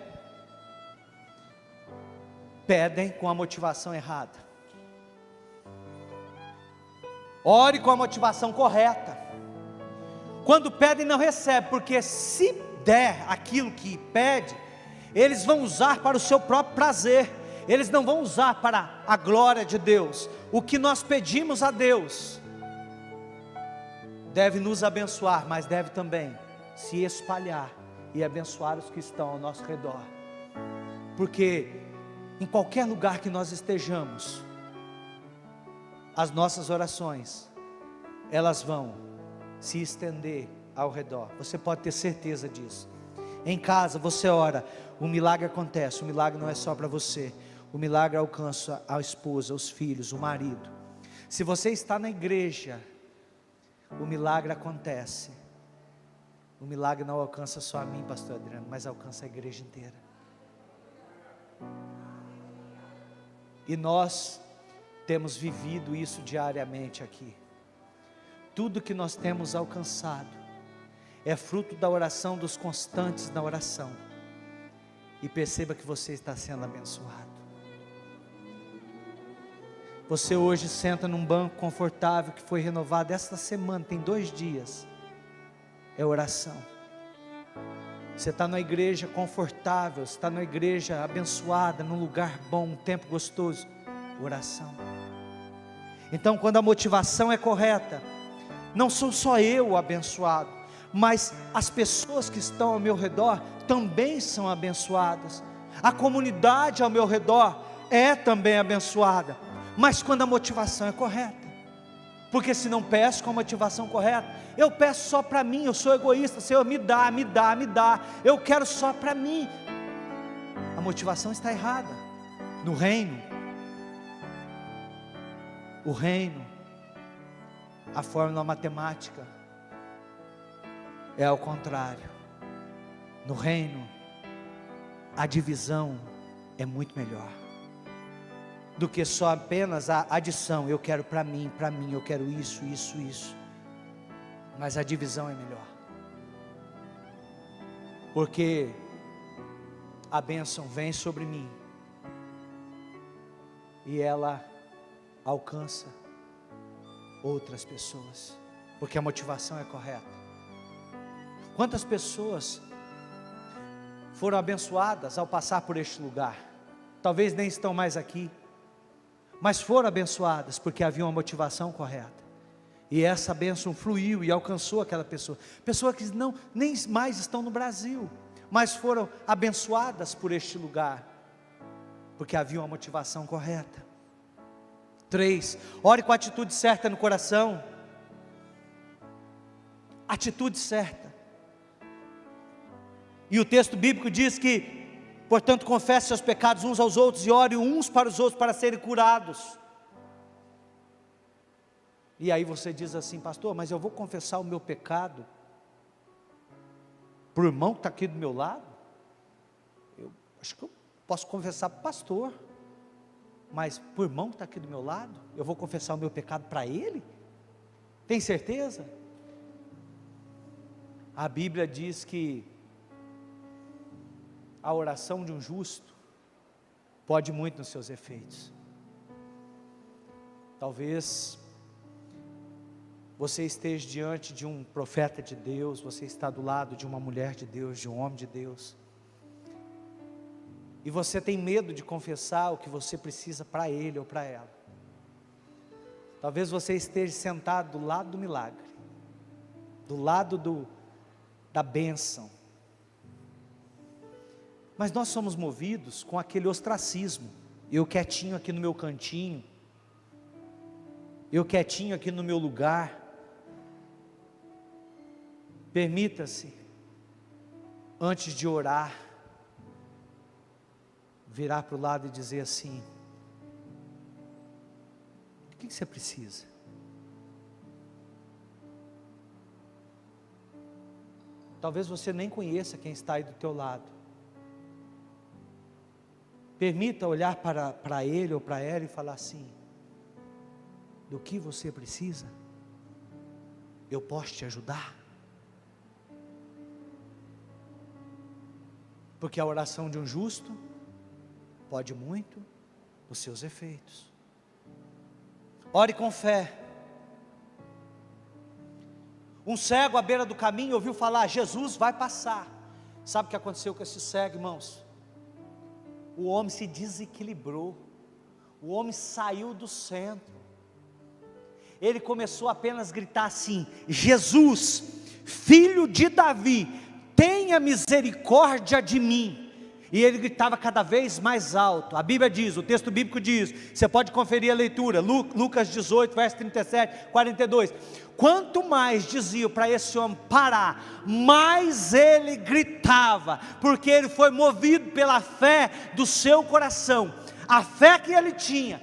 pedem com a motivação errada. Ore com a motivação correta. Quando pedem, não recebe, porque se der aquilo que pede, eles vão usar para o seu próprio prazer, eles não vão usar para a glória de Deus. O que nós pedimos a Deus deve nos abençoar, mas deve também se espalhar e abençoar os que estão ao nosso redor, porque em qualquer lugar que nós estejamos, as nossas orações, elas vão se estender ao redor. Você pode ter certeza disso. Em casa você ora, o milagre acontece. O milagre não é só para você, o milagre alcança a esposa, os filhos, o marido. Se você está na igreja, o milagre acontece. O milagre não alcança só a mim, pastor Adriano, mas alcança a igreja inteira. E nós temos vivido isso diariamente aqui. Tudo que nós temos alcançado é fruto da oração, dos constantes na oração. E perceba que você está sendo abençoado. Você hoje senta num banco confortável que foi renovado esta semana, tem 2 dias. É oração. Você está na igreja confortável, você está na igreja abençoada, num lugar bom, um tempo gostoso. Oração. Então, quando a motivação é correta, não sou só eu o abençoado, mas as pessoas que estão ao meu redor também são abençoadas. A comunidade ao meu redor é também abençoada. Mas quando a motivação é correta, porque se não peço com a motivação correta, eu peço só para mim, eu sou egoísta, Senhor, me dá, eu quero só para mim. A motivação está errada. No reino, o reino, a fórmula matemática é ao contrário. No reino, a divisão é muito melhor do que só apenas a adição. Eu quero para mim, eu quero isso, isso, isso. Mas a divisão é melhor, porque a bênção vem sobre mim e ela alcança outras pessoas, porque a motivação é correta. Quantas pessoas foram abençoadas ao passar por este lugar? Talvez nem estão mais aqui, mas foram abençoadas porque havia uma motivação correta, e essa bênção fluiu e alcançou aquela pessoa. Pessoas que não, nem mais estão no Brasil, mas foram abençoadas por este lugar, porque havia uma motivação correta. 3, ore com a atitude certa no coração. Atitude certa. E o texto bíblico diz que, portanto, confesse seus pecados uns aos outros e ore uns para os outros para serem curados. E aí você diz assim: pastor, mas eu vou confessar o meu pecado para o irmão que está aqui do meu lado? Eu acho que eu posso confessar para o pastor, mas para o irmão que está aqui do meu lado, eu vou confessar o meu pecado para ele? Tem certeza? A Bíblia diz que a oração de um justo pode muito nos seus efeitos. Talvez você esteja diante de um profeta de Deus, você está do lado de uma mulher de Deus, de um homem de Deus, e você tem medo de confessar o que você precisa para ele ou para ela. Talvez você esteja sentado do lado do milagre, do lado da bênção, mas nós somos movidos com aquele ostracismo. Eu quietinho aqui no meu cantinho, eu quietinho aqui no meu lugar. Permita-se, antes de orar, virar para o lado e dizer assim: o que você precisa? Talvez você nem conheça quem está aí do teu lado. Permita olhar para ele ou para ela e falar assim: do que você precisa? Eu posso te ajudar? Porque a oração de um justo pode muito nos seus efeitos. Ore com fé. Um cego à beira do caminho ouviu falar: Jesus vai passar. Sabe o que aconteceu com esse cego, irmãos? O homem se desequilibrou, o homem saiu do centro. Ele começou apenas a gritar assim: Jesus, filho de Davi, tenha misericórdia de mim. E ele gritava cada vez mais alto. A Bíblia diz, o texto bíblico diz, você pode conferir a leitura, Lucas 18, verso 37, 42. Quanto mais diziam para esse homem parar, mais ele gritava, porque ele foi movido pela fé do seu coração. A fé que ele tinha,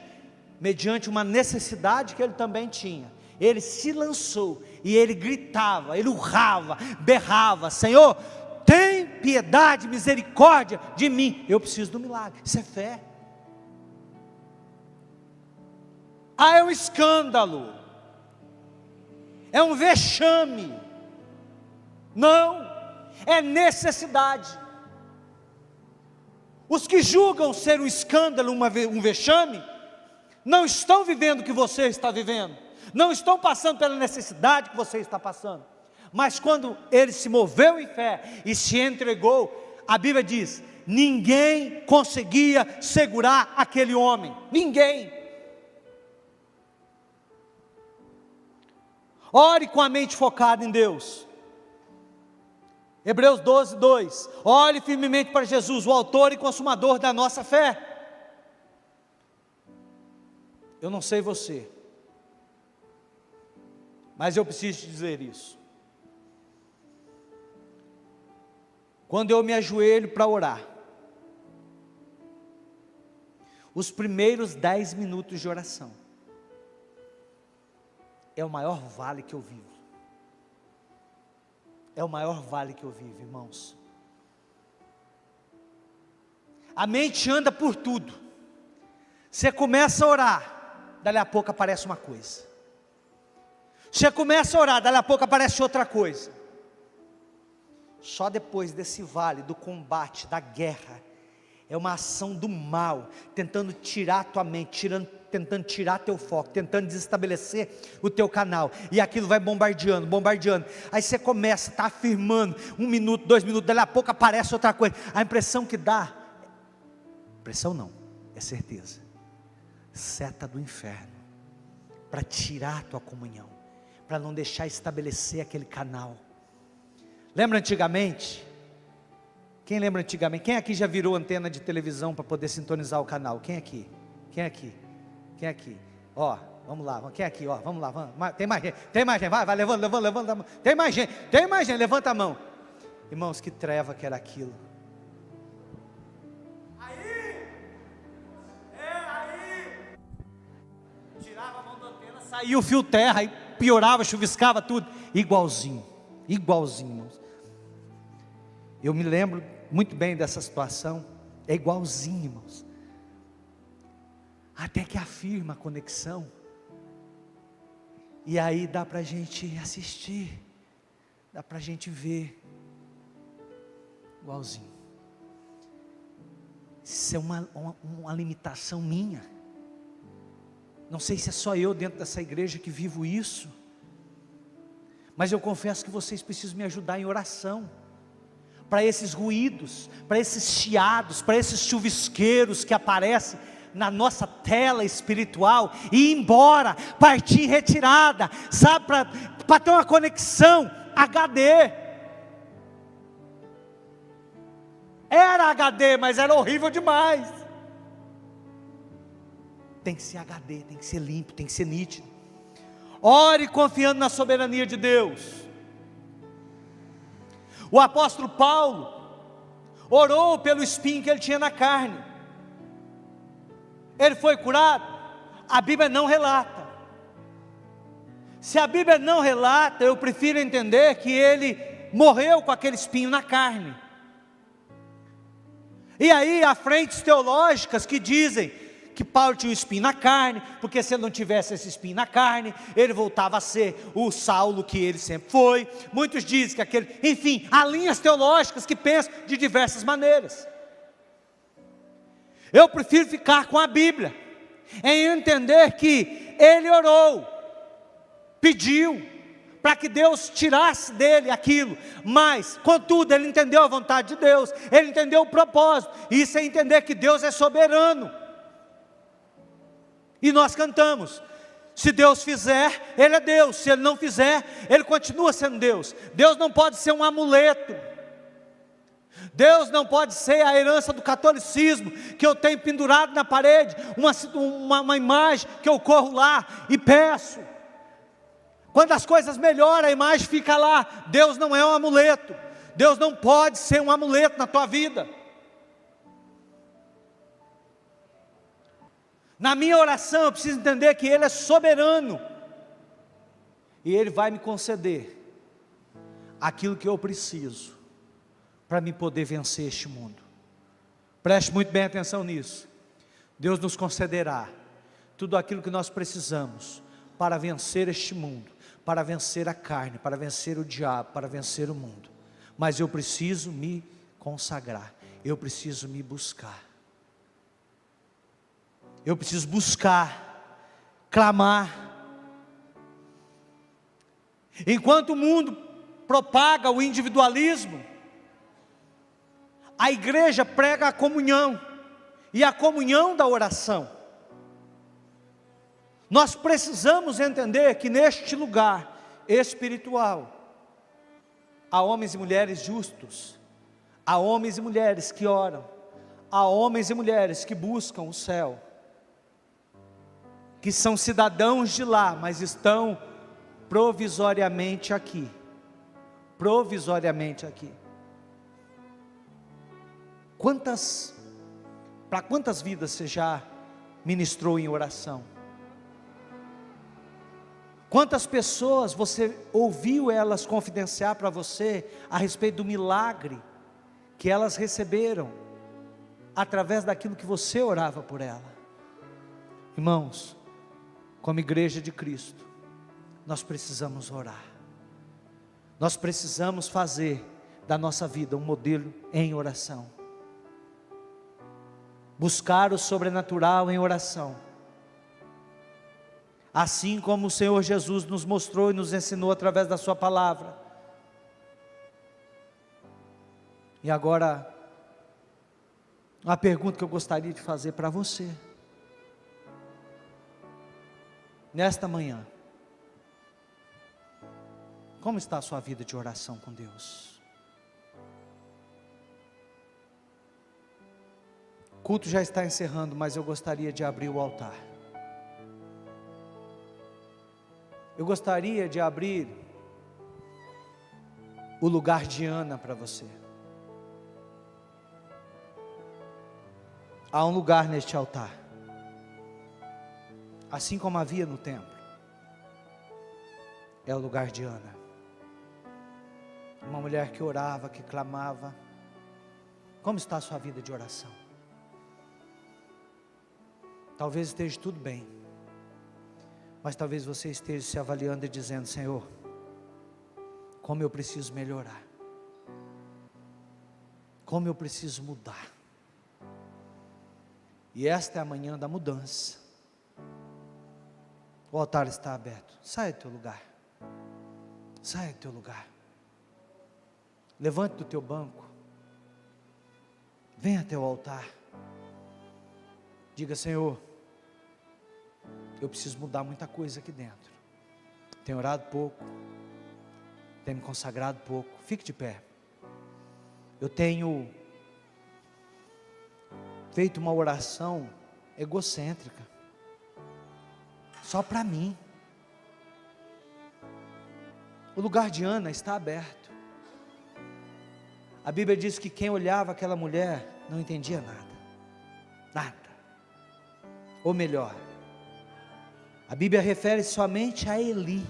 mediante uma necessidade que ele também tinha, ele se lançou e ele gritava, ele urrava, berrava: Senhor, tem piedade, misericórdia de mim, eu preciso do milagre. Isso é fé. Ah, é um escândalo, é um vexame. Não, é necessidade. Os que julgam ser um escândalo, um vexame, não estão vivendo o que você está vivendo, não estão passando pela necessidade que você está passando. Mas quando ele se moveu em fé e se entregou, a Bíblia diz: ninguém conseguia segurar aquele homem, ninguém. Ore com a mente focada em Deus. Hebreus 12, 2. Olhe firmemente para Jesus, o autor e consumador da nossa fé. Eu não sei você, mas eu preciso te dizer isso. Quando eu me ajoelho para orar, os primeiros 10 minutos de oração é o maior vale que eu vivo. É o maior vale que eu vivo, irmãos. A mente anda por tudo. Você começa a orar, dali a pouco aparece uma coisa. Você começa a orar, dali a pouco aparece outra coisa. Só depois desse vale, do combate, da guerra, é uma ação do mal, tentando tirar a tua mente, tentando tirar teu foco, tentando desestabelecer o teu canal, e aquilo vai bombardeando, aí você começa, está afirmando, 1 minuto, 2 minutos, dali a pouco aparece outra coisa, a impressão que dá, impressão não, é certeza, seta do inferno, para tirar a tua comunhão, para não deixar estabelecer aquele canal. Lembra antigamente? Quem lembra antigamente? Quem aqui já virou antena de televisão para poder sintonizar o canal? Quem aqui? Quem aqui? Quem aqui? Ó, vamos lá, quem aqui? Ó, vamos lá, vamos. Tem mais gente, vai, levanta a mão. Tem mais gente, levanta a mão. Irmãos, que treva que era aquilo. Aí! Tirava a mão da antena, saía o fio terra, aí piorava, chuviscava tudo. Igualzinho, irmãos. Eu me lembro muito bem dessa situação, é igualzinho, irmãos. Até que afirma a conexão, e aí dá para a gente assistir, dá para a gente ver, igualzinho. Isso é uma limitação minha, não sei se é só eu dentro dessa igreja que vivo isso, mas eu confesso que vocês precisam me ajudar em oração, para esses ruídos, para esses chiados, para esses chuvisqueiros que aparecem na nossa tela espiritual, e ir embora, partir retirada, sabe, para ter uma conexão HD, era HD, mas era horrível demais, tem que ser HD, tem que ser limpo, tem que ser nítido. Ore confiando na soberania de Deus. O apóstolo Paulo orou pelo espinho que ele tinha na carne. Ele foi curado? A Bíblia não relata. Se a Bíblia não relata, eu prefiro entender que ele morreu com aquele espinho na carne. E aí há frentes teológicas que dizem que Paulo tinha um espinho na carne, porque se ele não tivesse esse espinho na carne, ele voltava a ser o Saulo que ele sempre foi. Muitos dizem que aquele, enfim, há linhas teológicas que pensam de diversas maneiras. Eu prefiro ficar com a Bíblia, em entender que ele orou, pediu, para que Deus tirasse dele aquilo, mas, contudo, ele entendeu a vontade de Deus, ele entendeu o propósito, e isso é entender que Deus é soberano. E nós cantamos, se Deus fizer, Ele é Deus, se Ele não fizer, Ele continua sendo Deus. Deus não pode ser um amuleto, Deus não pode ser a herança do catolicismo, que eu tenho pendurado na parede, uma imagem que eu corro lá e peço. Quando as coisas melhoram, a imagem fica lá. Deus não é um amuleto, Deus não pode ser um amuleto na tua vida. Na minha oração eu preciso entender que Ele é soberano, e Ele vai me conceder aquilo que eu preciso, para me poder vencer este mundo. Preste muito bem atenção nisso. Deus nos concederá tudo aquilo que nós precisamos, para vencer este mundo, para vencer a carne, para vencer o diabo, para vencer o mundo. Mas eu preciso me consagrar, eu preciso me buscar. Eu preciso buscar, clamar. Enquanto o mundo propaga o individualismo, a igreja prega a comunhão, e a comunhão da oração. Nós precisamos entender que neste lugar espiritual, há homens e mulheres justos, há homens e mulheres que oram, há homens e mulheres que buscam o céu, que são cidadãos de lá, mas estão provisoriamente aqui. Provisoriamente aqui. Para quantas vidas você já ministrou em oração? Quantas pessoas você ouviu elas confidenciar para você a respeito do milagre que elas receberam através daquilo que você orava por ela. Irmãos, como igreja de Cristo, nós precisamos orar. Nós precisamos fazer da nossa vida um modelo em oração. Buscar o sobrenatural em oração. Assim como o Senhor Jesus nos mostrou e nos ensinou através da sua palavra. E agora, uma pergunta que eu gostaria de fazer para você. Nesta manhã, como está a sua vida de oração com Deus? O culto já está encerrando, mas eu gostaria de abrir o altar. Eu gostaria de abrir o lugar de Ana para você. Há um lugar neste altar, assim como havia no templo. É o lugar de Ana, uma mulher que orava, que clamava. Como está a sua vida de oração? Talvez esteja tudo bem, mas talvez você esteja se avaliando e dizendo: Senhor, como eu preciso melhorar, como eu preciso mudar. E esta é a manhã da mudança. O altar está aberto. Sai do teu lugar. Sai do teu lugar. Levante do teu banco. Venha até o altar. Diga: Senhor, eu preciso mudar muita coisa aqui dentro. Tenho orado pouco. Tenho me consagrado pouco. Fique de pé. Eu tenho feito uma oração egocêntrica, só para mim. O lugar de Ana está aberto. A Bíblia diz que quem olhava aquela mulher não entendia nada, ou melhor, a Bíblia refere somente a Eli,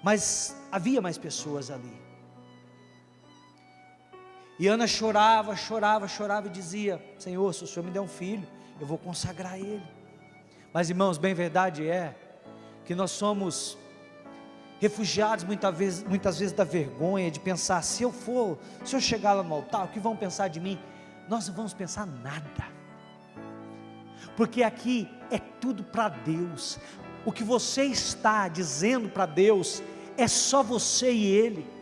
mas havia mais pessoas ali. E Ana chorava e dizia: Senhor, se o Senhor me der um filho, eu vou consagrar ele. Mas irmãos, bem verdade é que nós somos refugiados muitas vezes da vergonha de pensar: se eu chegar lá no altar, o que vão pensar de mim? Nós não vamos pensar nada, porque aqui é tudo para Deus. O que você está dizendo para Deus é só você e Ele.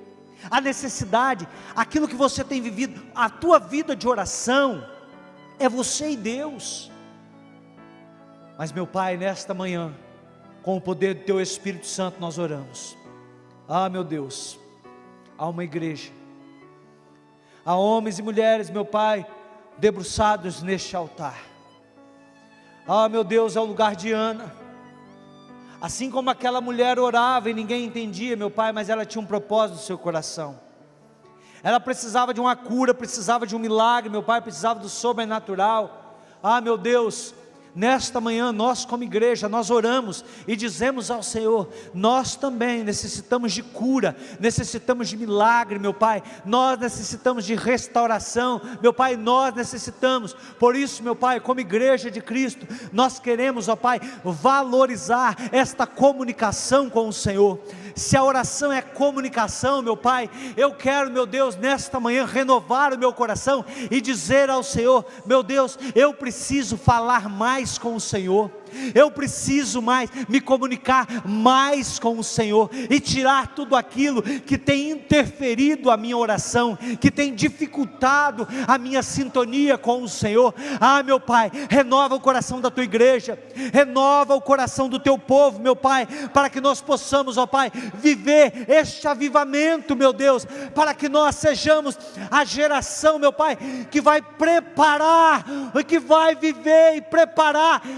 A necessidade, aquilo que você tem vivido, a tua vida de oração, é você e Deus. Mas meu Pai, nesta manhã, com o poder do Teu Espírito Santo, nós oramos. Ah, meu Deus, há uma igreja, há homens e mulheres, meu Pai, debruçados neste altar. Ah, meu Deus, é o lugar de Ana. Assim como aquela mulher orava e ninguém entendia, meu Pai, mas ela tinha um propósito no seu coração. Ela precisava de uma cura, precisava de um milagre, meu Pai, precisava do sobrenatural. Ah, meu Deus, nesta manhã nós como igreja, nós oramos e dizemos ao Senhor: nós também necessitamos de cura, necessitamos de milagre, meu Pai, nós necessitamos de restauração, meu Pai, nós necessitamos. Por isso, meu Pai, como igreja de Cristo, nós queremos, ó Pai, valorizar esta comunicação com o Senhor. Se a oração é comunicação, meu Pai, eu quero, meu Deus, nesta manhã renovar o meu coração e dizer ao Senhor: meu Deus, eu preciso falar mais com o Senhor, eu preciso mais me comunicar mais com o Senhor e tirar tudo aquilo que tem interferido a minha oração, que tem dificultado a minha sintonia com o Senhor. Ah, meu Pai, renova o coração da tua igreja, renova o coração do teu povo, meu Pai, para que nós possamos, ó Pai, viver este avivamento, meu Deus, para que nós sejamos a geração, meu Pai, que vai preparar, que vai viver e preparar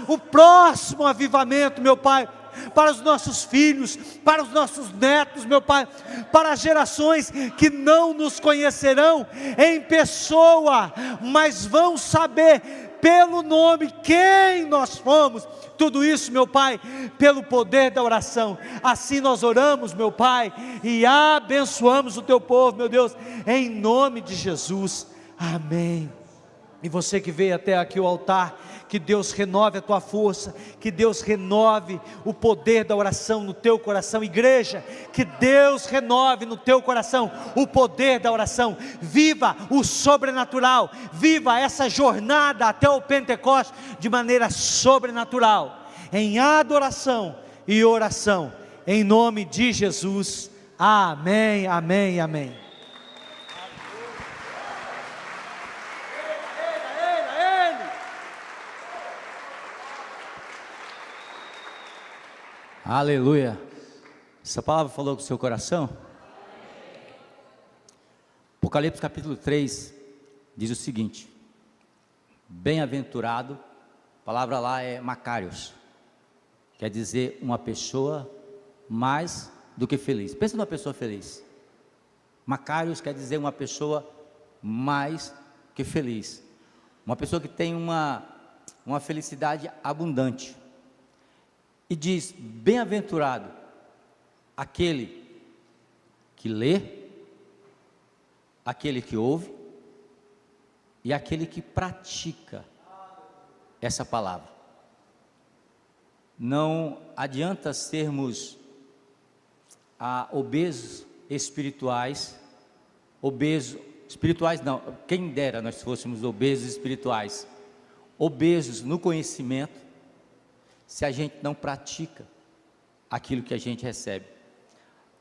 o próximo avivamento, meu Pai, para os nossos filhos, para os nossos netos, meu Pai, para as gerações que não nos conhecerão em pessoa, mas vão saber pelo nome quem nós fomos. Tudo isso, meu Pai, pelo poder da oração. Assim nós oramos, meu Pai, e abençoamos o teu povo, meu Deus, em nome de Jesus. Amém. E você que veio até aqui o altar, que Deus renove a tua força, que Deus renove o poder da oração no teu coração. Igreja, que Deus renove no teu coração o poder da oração. Viva o sobrenatural, viva essa jornada até o Pentecostes de maneira sobrenatural, em adoração e oração, em nome de Jesus. Amém, amém, amém.
Aleluia. Essa palavra falou com o seu coração? Apocalipse capítulo 3 diz o seguinte: bem-aventurado, a palavra lá é Macarios, quer dizer uma pessoa mais do que feliz. Pensa numa pessoa feliz. Macarios quer dizer uma pessoa mais que feliz, uma pessoa que tem uma felicidade abundante. E diz: bem-aventurado aquele que lê, aquele que ouve e aquele que pratica essa palavra. Não adianta sermos obesos espirituais, não, quem dera nós fôssemos obesos espirituais, obesos no conhecimento, se a gente não pratica aquilo que a gente recebe.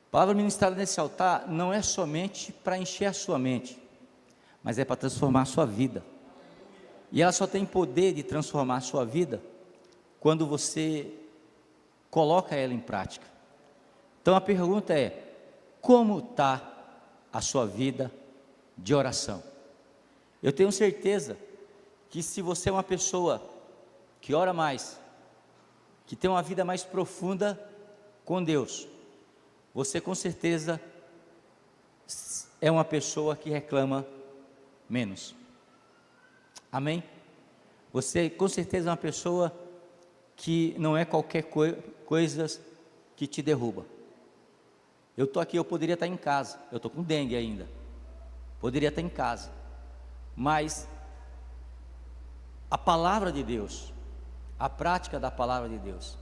A palavra ministrada nesse altar não é somente para encher a sua mente, mas é para transformar a sua vida. E ela só tem poder de transformar a sua vida quando você coloca ela em prática. Então a pergunta é: como está a sua vida de oração? Eu tenho certeza que se você é uma pessoa que ora mais, que tem uma vida mais profunda com Deus, você com certeza é uma pessoa que reclama menos. Amém? Você com certeza é uma pessoa que não é qualquer coisa que te derruba. Eu estou aqui, eu poderia estar em casa, eu estou com dengue ainda, poderia estar em casa, mas a palavra de Deus, a prática da palavra de Deus,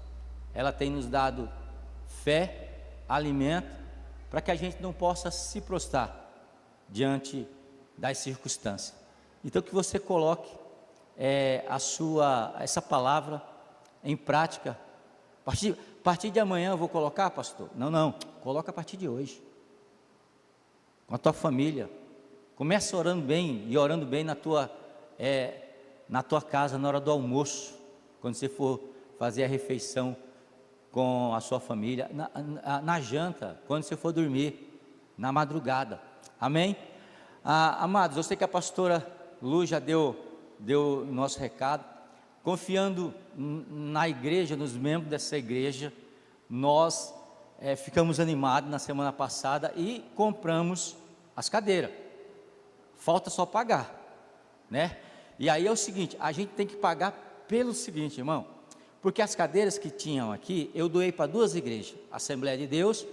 ela tem nos dado fé, alimento, para que a gente não possa se prostrar diante das circunstâncias. Então que você coloque essa palavra em prática. A partir de amanhã eu vou colocar, pastor? Não, coloca a partir de hoje, com a tua família. Começa orando bem e orando bem na tua casa, na hora do almoço, quando você for fazer a refeição com a sua família, na janta, quando você for dormir, na madrugada. Amém? Amados, eu sei que a pastora Lu já deu o nosso recado. Confiando na igreja, nos membros dessa igreja, nós ficamos animados na semana passada e compramos as cadeiras. Falta só pagar, né? E aí é o seguinte, a gente tem que pagar pelo seguinte, irmão, porque as cadeiras que tinham aqui, eu doei para 2 igrejas, Assembleia de Deus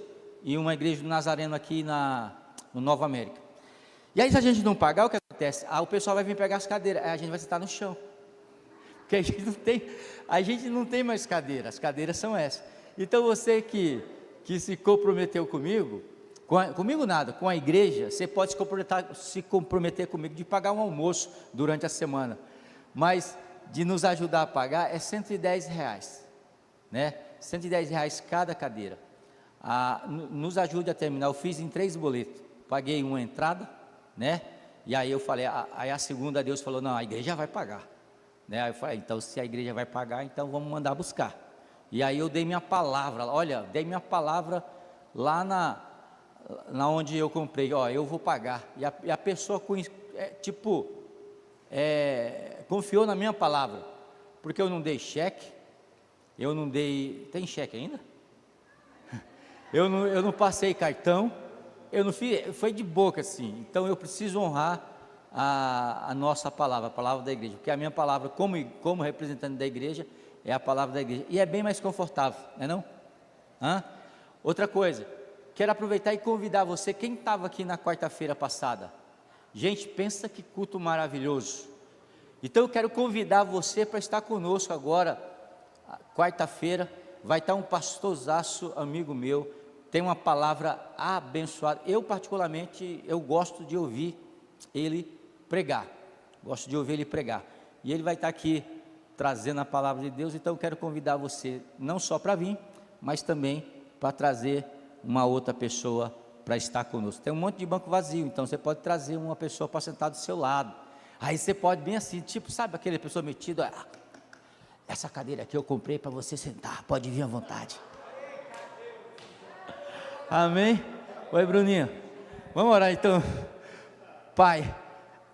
e uma igreja do Nazareno aqui no Nova América. E aí se a gente não pagar, o que acontece? O pessoal vai vir pegar as cadeiras, aí a gente vai sentar no chão, porque a gente não tem mais cadeira, as cadeiras são essas. Então você que se comprometeu comigo, comigo nada, com a igreja, você pode se comprometer comigo de pagar um almoço durante a semana, mas de nos ajudar a pagar é R$110, né? R$110 cada cadeira. Nos ajude a terminar. Eu fiz em 3 boletos, paguei uma entrada, né? E aí eu falei, aí a segunda Deus falou, não, a igreja vai pagar, né? Aí eu falei, então se a igreja vai pagar, então vamos mandar buscar. E aí eu dei minha palavra, dei minha palavra lá na onde eu comprei, eu vou pagar. E a pessoa confiou na minha palavra, porque eu não dei cheque, tem cheque ainda? Eu não passei cartão, eu não fiz, foi de boca assim. Então eu preciso honrar a nossa palavra, a palavra da igreja, porque a minha palavra como representante da igreja é a palavra da igreja, e é bem mais confortável, não é não? Outra coisa, quero aproveitar e convidar você, quem estava aqui na quarta-feira passada, Gente, pensa que culto maravilhoso. Então eu quero convidar você para estar conosco agora, quarta-feira, vai estar um pastorzaço amigo meu, tem uma palavra abençoada. Eu particularmente, eu gosto de ouvir ele pregar, e ele vai estar aqui trazendo a palavra de Deus. Então eu quero convidar você, não só para vir, mas também para trazer uma outra pessoa para estar conosco. Tem um monte de banco vazio, então você pode trazer uma pessoa para sentar do seu lado. Aí você pode bem assim, tipo, sabe aquela pessoa metida, essa cadeira aqui eu comprei para você sentar, pode vir à vontade. Amém? Oi, Bruninho, vamos orar então. Pai,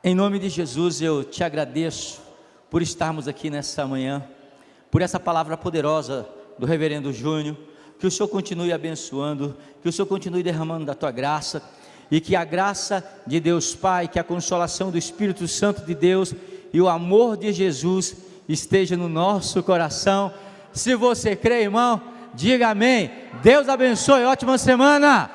em nome de Jesus, eu te agradeço por estarmos aqui nessa manhã, por essa palavra poderosa do reverendo Júnior. Que o Senhor continue abençoando, que o Senhor continue derramando da tua graça, e que a graça de Deus Pai, que a consolação do Espírito Santo de Deus e o amor de Jesus esteja no nosso coração. Se você crê, irmão, diga amém. Deus abençoe, ótima semana.